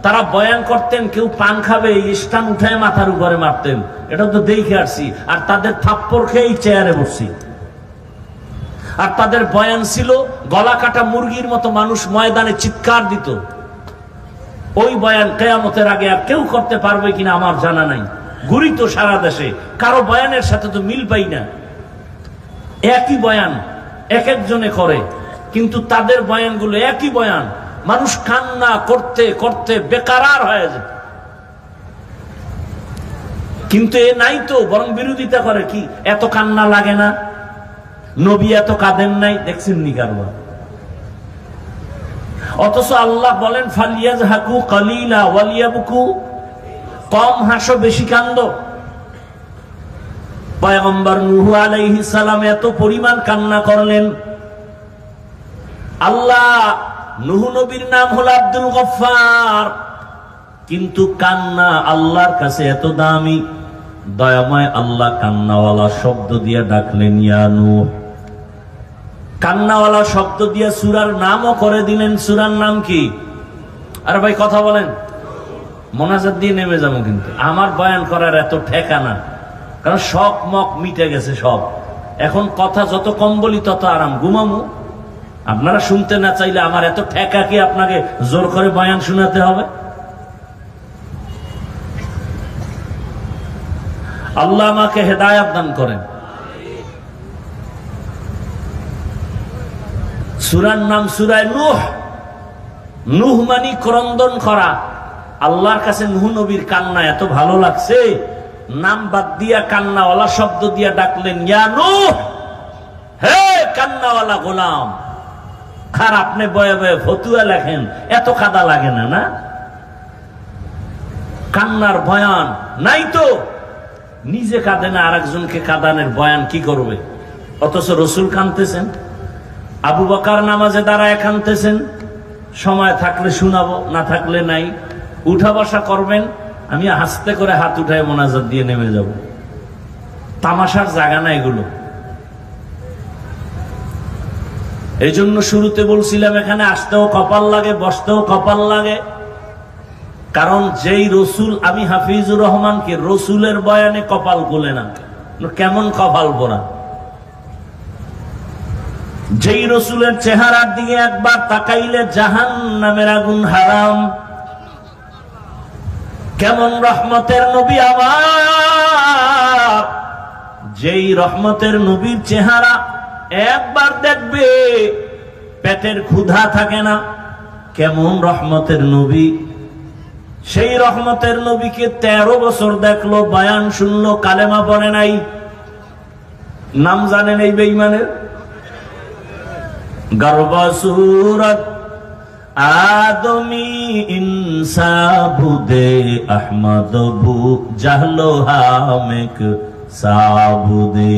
তারা বয়ান করতেন, কেউ পান খাবে স্টান উঠায় মাথার উপরে মারতেন, এটা তো দেখে আসছি। আর তাদের থাপ্পড় খেয়ে চেয়ারে বসছি। আর তাদের বয়ান ছিল গলা কাটা মুরগির মতো, মানুষ ময়দানে চিৎকার দিত। ওই বয়ান কিয়ামতের আগে আর কেউ করতে পারবে কিনা আমার জানা নাই। ঘুরি তো সারা দেশে, কারো বয়ানের সাথে তো মিল পাই না। একই বয়ান এক একজনে করে, কিন্তু তাদের বয়ানগুলো একই বয়ান। মানুষ কান্না করতে করতে বেকারার হয়ে যায়। কিন্তু এ নাই তো, বরং বিরোধিতা করে। কি এত কান্না লাগে না? নবী এত কাঁদেন নাই, দেখছেন নি কারবার? অথচ আল্লাহ বলেন ফালিয়াজহাকু কালিলা ওয়ালিয়াবকু, কম হাসো বেশি কান্দো। পয়গম্বর নূহ আলাইহিস সালাম এত পরিমাণ কান্না করলেন। আল্লাহ, নূহ নবীর নাম হলো আব্দুল গফফার, কিন্তু কান্না আল্লাহর কাছে এত দামি। দয়াময় আল্লাহ কান্নাওয়ালা শব্দ দিয়ে ডাকলেন, ইয়া নূহ। কান্নাওয়ালা শব্দ দিয়ে সূরার নামও করে দিলেন। সূরার নাম কি? আরে ভাই কথা বলেন, মোনাজাত দিয়ে নেমে যাবো। কিন্তু আমার বয়ান করার এত ঠেকানা, কারণ শখ মক মিটে গেছে সব। এখন কথা যত কম বলি তত আরাম, ঘুমামু। আপনারা শুনতে না চাইলে আমার এত ঠেকা কি আপনাকে জোর করে বয়ান শোনাতে হবে? আল্লাহ আমাকে হেদায়েত দান করেন। সূরার নাম সূরা নূহ। নূহ মানে ক্রন্দন করা। আল্লাহর কাছে নূহ নবীর কান্না এত ভালো লাগছে, নাম বাদ দিয়া কান্নাওয়ালা শব্দ দিয়া ডাকলেন, ইয়া নূহ, হে কান্নাওয়ালা গোলাম। আর আপনি বয়ে বয়ে ফতুয়া লেখেন, এত কাদা লাগে না? না, কান্নার বয়ান নাই তো। নিজে কাঁদে না, আর একজনকে কাঁদানের বয়ান কি করবে? অথচ রসুল কাঁদতেছেন, আবু বকর নামাজে দাঁড়ায় কাঁদতেছেন। সময় থাকলে শুনাবো, না থাকলে নাই। উঠা বসা করবেন, আমি হাসতে করে হাত উঠায় মোনাজাত দিয়ে নেমে যাব। তামাশার জায়গা না এগুলো। এই জন্য শুরুতে বলছিলাম, এখানে আসতেও কপাল লাগে, বসতেও কপাল লাগে। কারণ যেই রসুল, আমি হাফিজুর রহমানকে রসুলের বয়ানে কপাল খুলে না, কেমন কপাল পোড়া। যেই রসুলের চেহারার দিকে একবার তাকাইলে জাহান্নামের আগুন হারাম। কেমন রহমতের নবী আমার, যেই রহমতের নবীর চেহারা একবার দেখবে পেটের ক্ষুধা থাকে না। কেমন রহমতের নবী, সেই রহমতের নবীকে 13 বছর দেখলো, বয়ান শুনলো, কালেমা পড়ে নাই। নাম জানেন এই বেঈমানের? গর্বা সুরত আদমি ইনসাবুদে আহমদ বু জাহলো হামেক সাবুদে।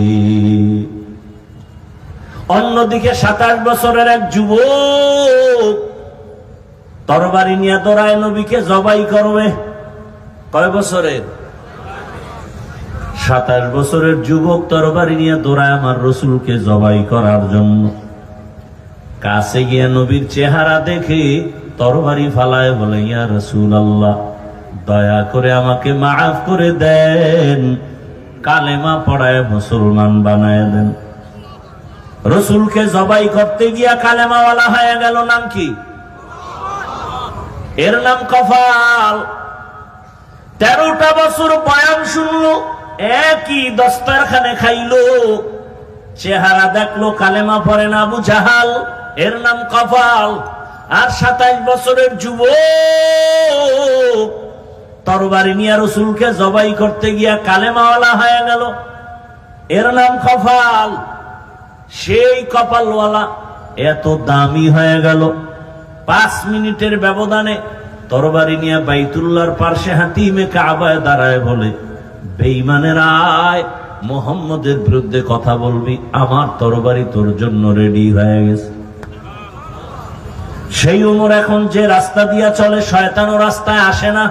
অন্যদিকে 27 বছরের এক যুবক তরবারি নিয়ে দৌড়ায় নবীকে জবাই করবে। কয় বছরের? 27 বছরের যুবক তরবারি নিয়ে দৌড়ায় আমার রসুলকে জবাই করার জন্য। কাছে গিয়ে নবীর চেহারা দেখে তরবারি ফালায় বলে, ইয়া রাসূলুল্লাহ, দয়া করে আমাকে মাফ করে দেন, কালেমা পড়ায় মুসলমান বানায় দেন। রসুলকে জবাই করতে গিয়া কালেমাওয়ালা হয়ে গেল। নাম কি? এর নাম কফাল। 13টা বছর বয়ান শুনলো, একই দস্তারখানে খাইলো, চেহারা দেখলো কালেমা পড়ে না, আবু জাহাল। এর নাম কফাল। আর 27 বছরের যুবক তরবারি নিয়ে রসুলকে জবাই করতে গিয়া কালেমাওয়ালা হয়ে গেল। এর নাম কফাল। সেই কপালওয়ালা এত দামি হয়ে গেল, 5 মিনিটের ব্যবধানে তরবারি নিয়ে বাইতুল্লাহর পার্শ্বে হাতিমে কাবায় দাঁড়ায় বলে, বেঈমানের আয়, মুহাম্মদের বিরুদ্ধে কথা বলবি, আমার তরবারি তোর জন্য রেডি হয়ে গেছে। সেই উমর এখন যে রাস্তা দিয়া চলে, শয়তান ও রাস্তায় আসে না।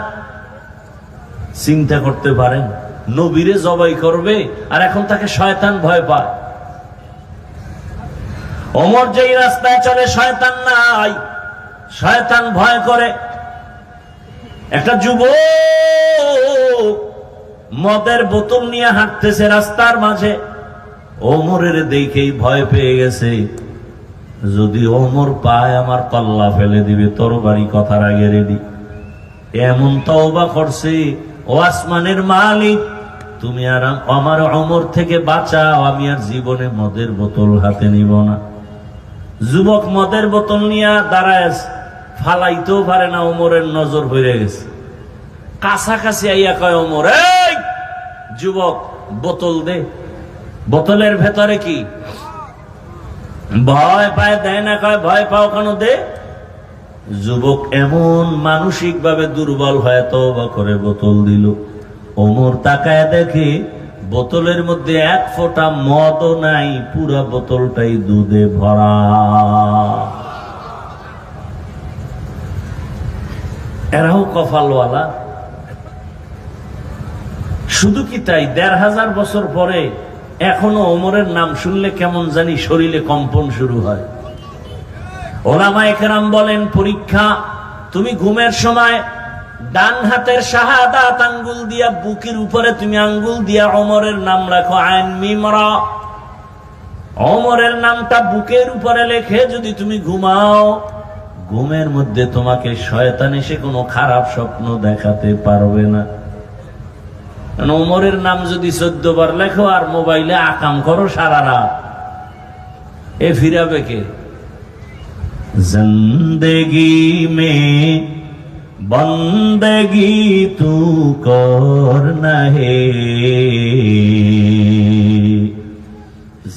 চিন্তা করতে পারেন, নবীরে জবাই করবে আর এখন তাকে শয়তান ভয় পায়। ওমর যেই রাস্তায় চলে শয়তান নাই, শয়তান ভয় করে। একটা যুবক মদের বোতল নিয়ে হাঁটতেছে রাস্তার মাঝে, ওমরের দেখেই ভয় পেয়ে গেছে, যদি ওমর পায় আমার কল্লা ফেলে দিবে, তরবারি কথার আগে রেডি। এমন তওবা করছে, ও আসমানের মালিক, তুমি আর আমার ওমর থেকে বাঁচাও, আমি আর জীবনে মদের বোতল হাতে নিব না। যুবক মদের বোতল নিয়ে দাঁড়ায়, ফালাইতেও পারে না, ওমরের নজর হয়ে গেছে। কাছাকাছি আইয়া কয় ওমর, এই যুবক, বোতল দে। বোতলের ভেতরে কি? ভয় পায়, দেয় না? কয় ভয় পাও কেন, দে। যুবক এমন মানসিক ভাবে দুর্বল হয়ে তওবা করে বোতল দিল। ওমর তাকায় দেখে বোতলের মধ্যে 1 ফোঁটা মদও নাই, পুরা বোতলটাই দুধে ভরা। এরাও কপালওয়ালা। শুধু কি তাই, 1500 বছর পরে এখনো ওমরের নাম শুনলে কেমন জানি শরীরে কম্পন শুরু হয়। ওলামায়ে কেরাম বলেন, পরীক্ষা, তুমি ঘুমের সময় ডান হাতের শাহাদাত আঙ্গুল দিয়া বুকের উপরে তুমি আঙ্গুল দিয়া ওমরের নাম রাখো, আইন মিম রা। ওমরের নামটা বুকের উপরে লেখে যদি তুমি ঘুমাও, ঘুমের মধ্যে তোমাকে শয়তান এসে কোনো খারাপ স্বপ্ন দেখাতে পারবে না। ওমরের নাম যদি 14 বার লেখো আর মোবাইলে আকাম করো সারা রাত, এ ফিরাবে কে? जिंदगी में बंदगी तू करना है,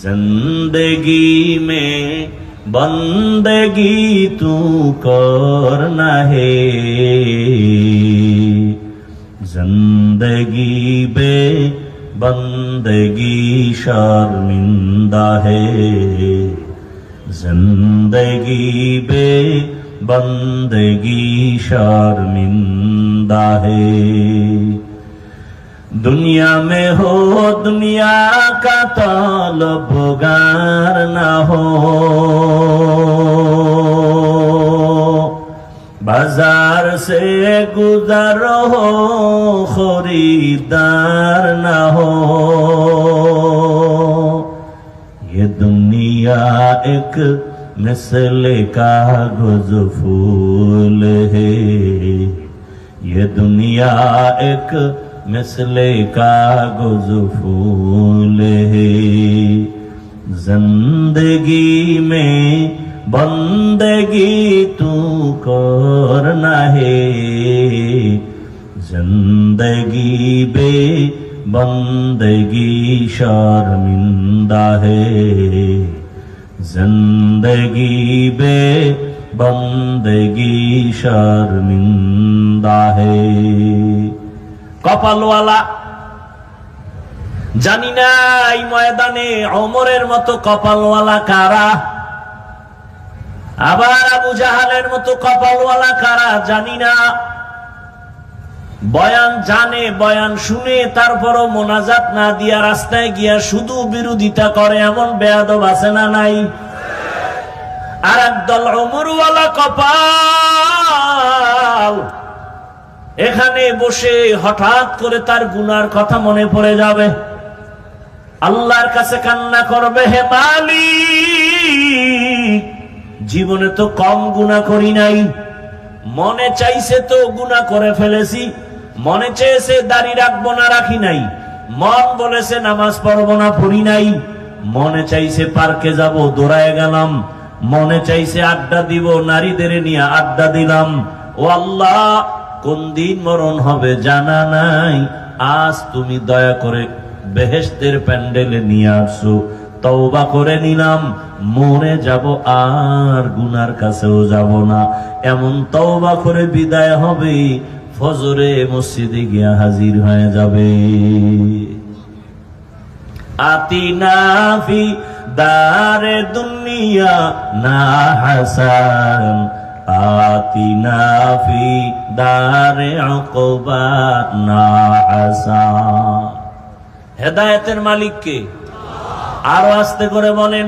जिंदगी में बंदगी तू करना है, जिंदगी बे बंदगी शर्मिंदा है, जिंदगी बे बंदगी शर्मिंदा है। दुनिया में हो दुनिया का तलबगार ना हो, बाजार से गुजर हो खरीदार ना हो। ये दुनिया एक मिसल कागज फूल है, ये दुनिया एक मिसल कागज फूल है, जिंदगी में बंदगी तू करना है, जिंदगी बे बंदगी शर्मिंदा है, जिंदगी बे बंदगी शर्मिंदा है। কপালওয়ালা জানি না এই ময়দানে ওমরের মতো কপালওয়ালা কারা, আবার আবু জাহালের মতো কপালওয়ালা কারা জানি না। বয়ান জানে, বয়ান শুনে, তারপরও মোনাজাত না দিয়া রাস্তায় গিয়া শুধু বিরোধিতা করে এমন বেয়াদব আছে না নাই? আর একদল ওমরওয়ালা কপাল, এখানে বসে হঠাৎ করে তার গুনার কথা মনে পড়ে যাবে, আল্লাহর কাছে কান্না করবে, হে মালিক, জীবনে তো কম গুনাহ করি নাই, মনে চাইছে তো গুনাহ করে ফেলেছি, মনে চেয়েছে দাড়ি রাখবো না রাখি নাই, মন বলেছে নামাজ পড়বো না পড়ি নাই, মনে চাইছে পার্কে যাব দৌড়ায় গেলাম, মনে চাইছে আড্ডা দিব নারীদের নিয়ে আড্ডা দিলাম। ও আল্লাহ, কোন দিন মরণ হবে জানা নাই, আজ তুমি দয়া করে বেহেশতের প্যান্ডেলে নিয়ে আসো, তওবা করে নিলাম, মরে যাব আর গুনার কাছেও যাব না, এমন তওবা করে বিদায় হবে, ফজরে মসজিদে গিয়া হাজির হয়ে যাবে। আতিনা ফি দারে দুনিয়া না হাসান, আতিনা ফি দারে উকবা না হাসান। হেদায়েতের মালিক কে? আরো আস্তে করে বলেন,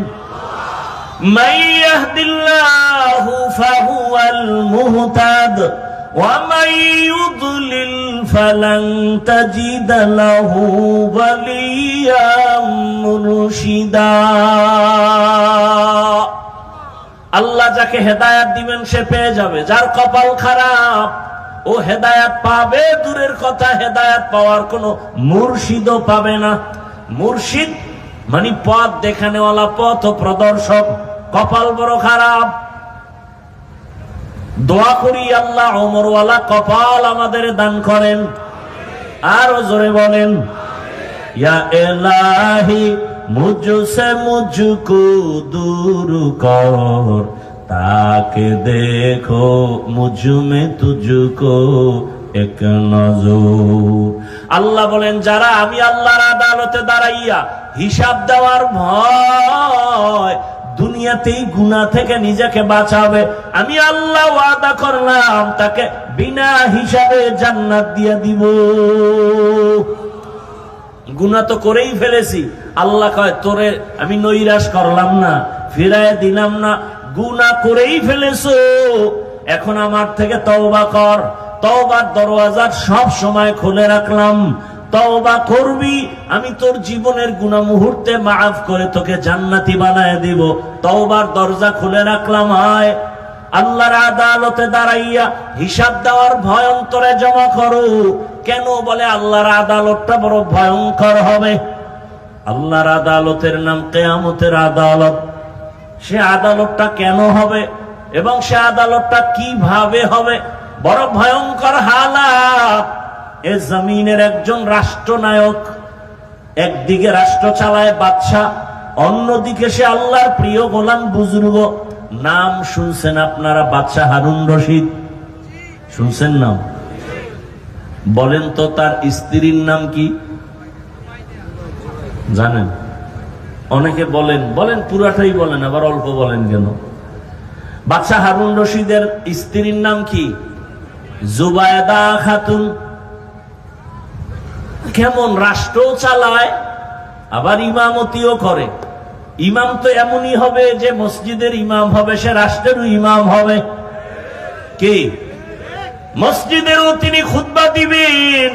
মান ইয়াহদিল্লাহু ফাহুয়াল মুহতাদ ওয়া মান ইউদ্লিল ফালান তাজিদ লাহু ওয়ালিয়াম মুরশিদা। আল্লাহ যাকে হেদায়েত দিবেন সে পেয়ে যাবে, যার কপাল খারাপ ও হেদায়েত পাবে দূরের কথা, হেদায়েত পাওয়ার কোনো মুর্শিদও পাবে না। মুর্শিদ মানে পথ দেখানেওয়ালা, পথ প্রদর্শক, কপাল বড় খারাপ। দোয়া করি আল্লাহ ওমরওয়ালা কপাল আমাদের দান করেন। আরো জোরে বলেন, ইয়া ইলাহি মুঝসে মুঝকো দূর কর, তাকে দেখো মুঝ মে তুঝকো এক নজর। আল্লাহ বলেন, যারা আমি আল্লাহর আদালতে দাঁড়াইয়া হিসাব দেওয়ার ভয় দুনিয়াতেই গুনাহ থেকে নিজেকে বাঁচাবে, আমি আল্লাহ ওয়াদা করলাম তাকে বিনা হিসাবে জান্নাত দিয়ে দিব। গুনাহ তো করেই ফেলেছি, আল্লাহ কয় তোরে আমি নৈরাশ করলাম না, ফিরায় দিলাম না, গুনাহ করেই ফেলেছো, এখন আমার থেকে তওবা কর, তওবার দরওয়াজা সব সময় খুলে রাখলাম, তওবা করবি, আমি তোর জীবনের গুনাহ মুহূর্তে মাফ করে তোকে জান্নাতি বানায় দিব, তওবার দরজা খুলে রাখলাম। হয় আল্লাহর আদালতে দাঁড়াইয়া হিসাব দেওয়ার ভয় অন্তরে জমা করো। কেন? বলে আল্লাহর আদালতটা বড় ভয়ঙ্কর হবে। আল্লাহর আদালতের নাম কিয়ামতের আদালত। সে আদালতটা কেন হবে? এবং সে আদালতটা কিভাবে হবে, বড় ভয়ঙ্কর হালাত। এ জমিনের একজন রাষ্ট্রনায়ক, একদিকে রাষ্ট্র চালায় বাদশা, অন্যদিকে সে আল্লাহর প্রিয় গোলাম বুজুর্গ। নাম শুনছেন আপনারা বাদশাহ হারুন রশিদ? শুনছেন নাম? বলেন তো তার স্ত্রীর নাম কি জানেন? অনেকে বলেন, পুরাটাই বলেন, আবার অল্প বলেন কেন? বাদশাহ হারুন রশিদের স্ত্রীর নাম কি? জুবায়দা খাতুন। কেমন রাষ্ট্র চালায়, আবার ইমামতিও করে। ইমাম তো এমনই হবে যে মসজিদের ইমাম হবে, সে রাষ্ট্রেরও ইমাম হবে। কি? মসজিদেরও তিনি খুতবা দিবেন,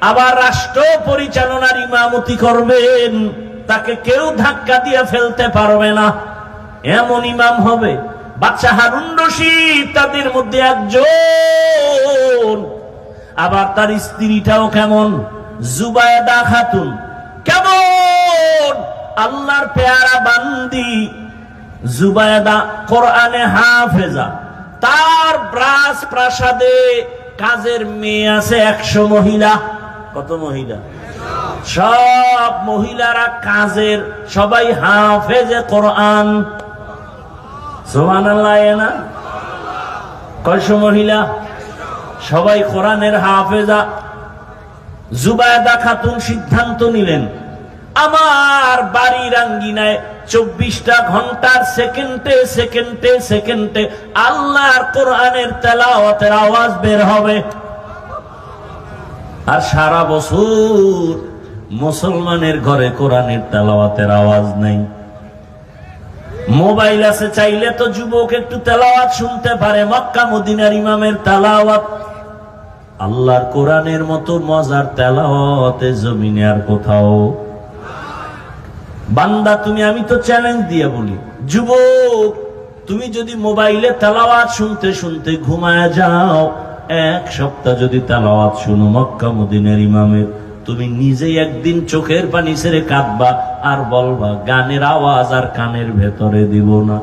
আবার রাষ্ট্র পরিচালনার ইমামতি করবেন। তাকে কেউ ধাক্কা দিয়ে ফেলতে পারবে না, এমন ইমাম হবে বাদশাহ হারুন রশিদ তাদের মধ্যে একজন। আবার তার স্ত্রীটাও কেমন? জুবায়দা খাতুন। কেমন? আল্লাহর পেয়ারা বান্দি জুবায়দা, কোরআনে হাফেজা। তার প্রাসাদে কাজের মেয়ে আছে 100 মহিলা। কত মহিলা? সব মহিলারা কাজের, সবাই হাফেজে কোরআন। সুবহানাল্লাহ। না কয়শো মহিলা? সবাই কোরআনের হাফেজা। জুবায়দা খাতুন সিদ্ধান্ত নিলেন, আমার বাড়ির আঙ্গিনায় 24টা ঘন্টার সেকেন্ডে সেকেন্ডে সেকেন্ডে আল্লাহর কোরআনের তেলাওয়াতের আওয়াজ বের হবে। আর সারা বছর মুসলমানের ঘরে কোরআনের তেলাওয়াতের আওয়াজ নেই। মোবাইল আছে, চাইলে তো যুবক একটু তেলাওয়াত শুনতে পারে, মক্কা মদিনার ইমামের তেলাওয়াত। আল্লাহর কোরআনের মতো মজার তেলাওয়াতে জমিনে আর কোথাও। বান্দা তুমি, আমি তো চ্যালেঞ্জ দিয়ে বলি, যুবক তুমি যদি মোবাইলে তেলাওয়াত শুনতে শুনতে ঘুমায় যাও, 1 সপ্তাহ যদি তেলাওয়াত শুনো মক্কা মদিনার ইমামের, তুমি নিজেই একদিন চোখের পানি ছেড়ে কাঁদবা আর বলবা গানের আওয়াজ আর কানের ভেতরে দিব না।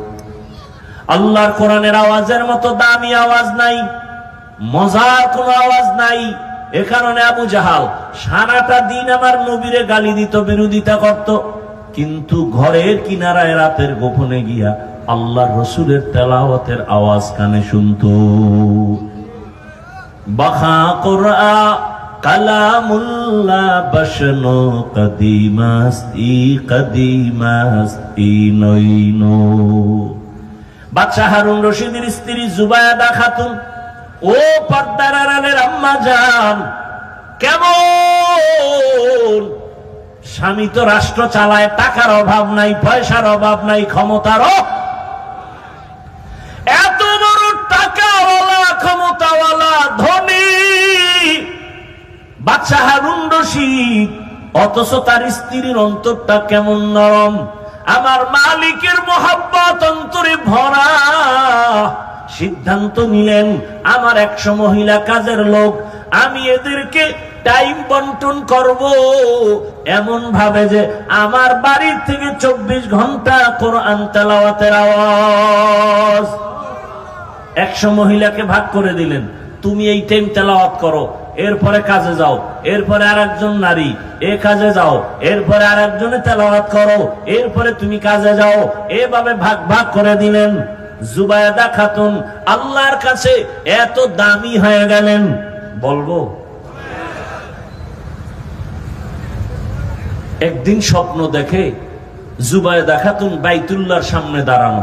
আল্লাহর কোরআনের আওয়াজের মতো দামি আওয়াজ নাই, মজার কোন আওয়াজ নাই। এ কারণে আবু জাহাল সারাটা দিন আমার নবীরে গালি দিত, বিরোধিতা করত, কিন্তু ঘরের কিনারায় রাতের গোপনে গিয়া আল্লাহর রসুলের তেলাওয়াতের আওয়াজ কানে শুনতো। বাখা কোরআ কালামুল্লাহ বশনো কদিমাস্তি কদিমাস্তি নইনো। বাদশাহ হারুন রশিদের স্ত্রী জুবায়দা খাতুন, ও পর্দার আড়ালের আম্মা জান, কেমন? স্বামী তো রাষ্ট্র চালায়, টাকার অভাব নাই, পয়সার অভাব নাই, ক্ষমতারও। এত বড় টাকাওয়ালা, ক্ষমতাওয়ালা, ধনী বাদশাহ হারুন রশিদ, অথচ তার স্ত্রীর অন্তরটা কেমন নরম। আমার মালিকের মোহাব্বত অন্তরে ভরা। সিদ্ধান্ত নিলেন, আমার 100 মহিলা কাজের লোক, আমি এদেরকে টাইম বন্টন করব এমন ভাবে যে আমার বাড়ির থেকে 24 ঘন্টা কোরআন তেলাওয়াতের আওয়াজ। 100 মহিলাকে ভাগ করে দিলেন, তুমি এই টাইম তেলাওয়াত করো, এরপরে কাজে যাও, এরপরে আরেকজন নারী এ কাজে যাও, এরপরে আরেকজনে তেলাওয়াত করো, এরপরে তুমি কাজে যাও। এভাবে ভাগ ভাগ করে দিলেন। জুবায়দা খাতুন আল্লাহর কাছে এত দামি হয়ে গেলেন, বলবো। একদিন স্বপ্ন দেখে জুবায়দা খাতুন বাইতুল্লাহর সামনে দাঁড়ানো।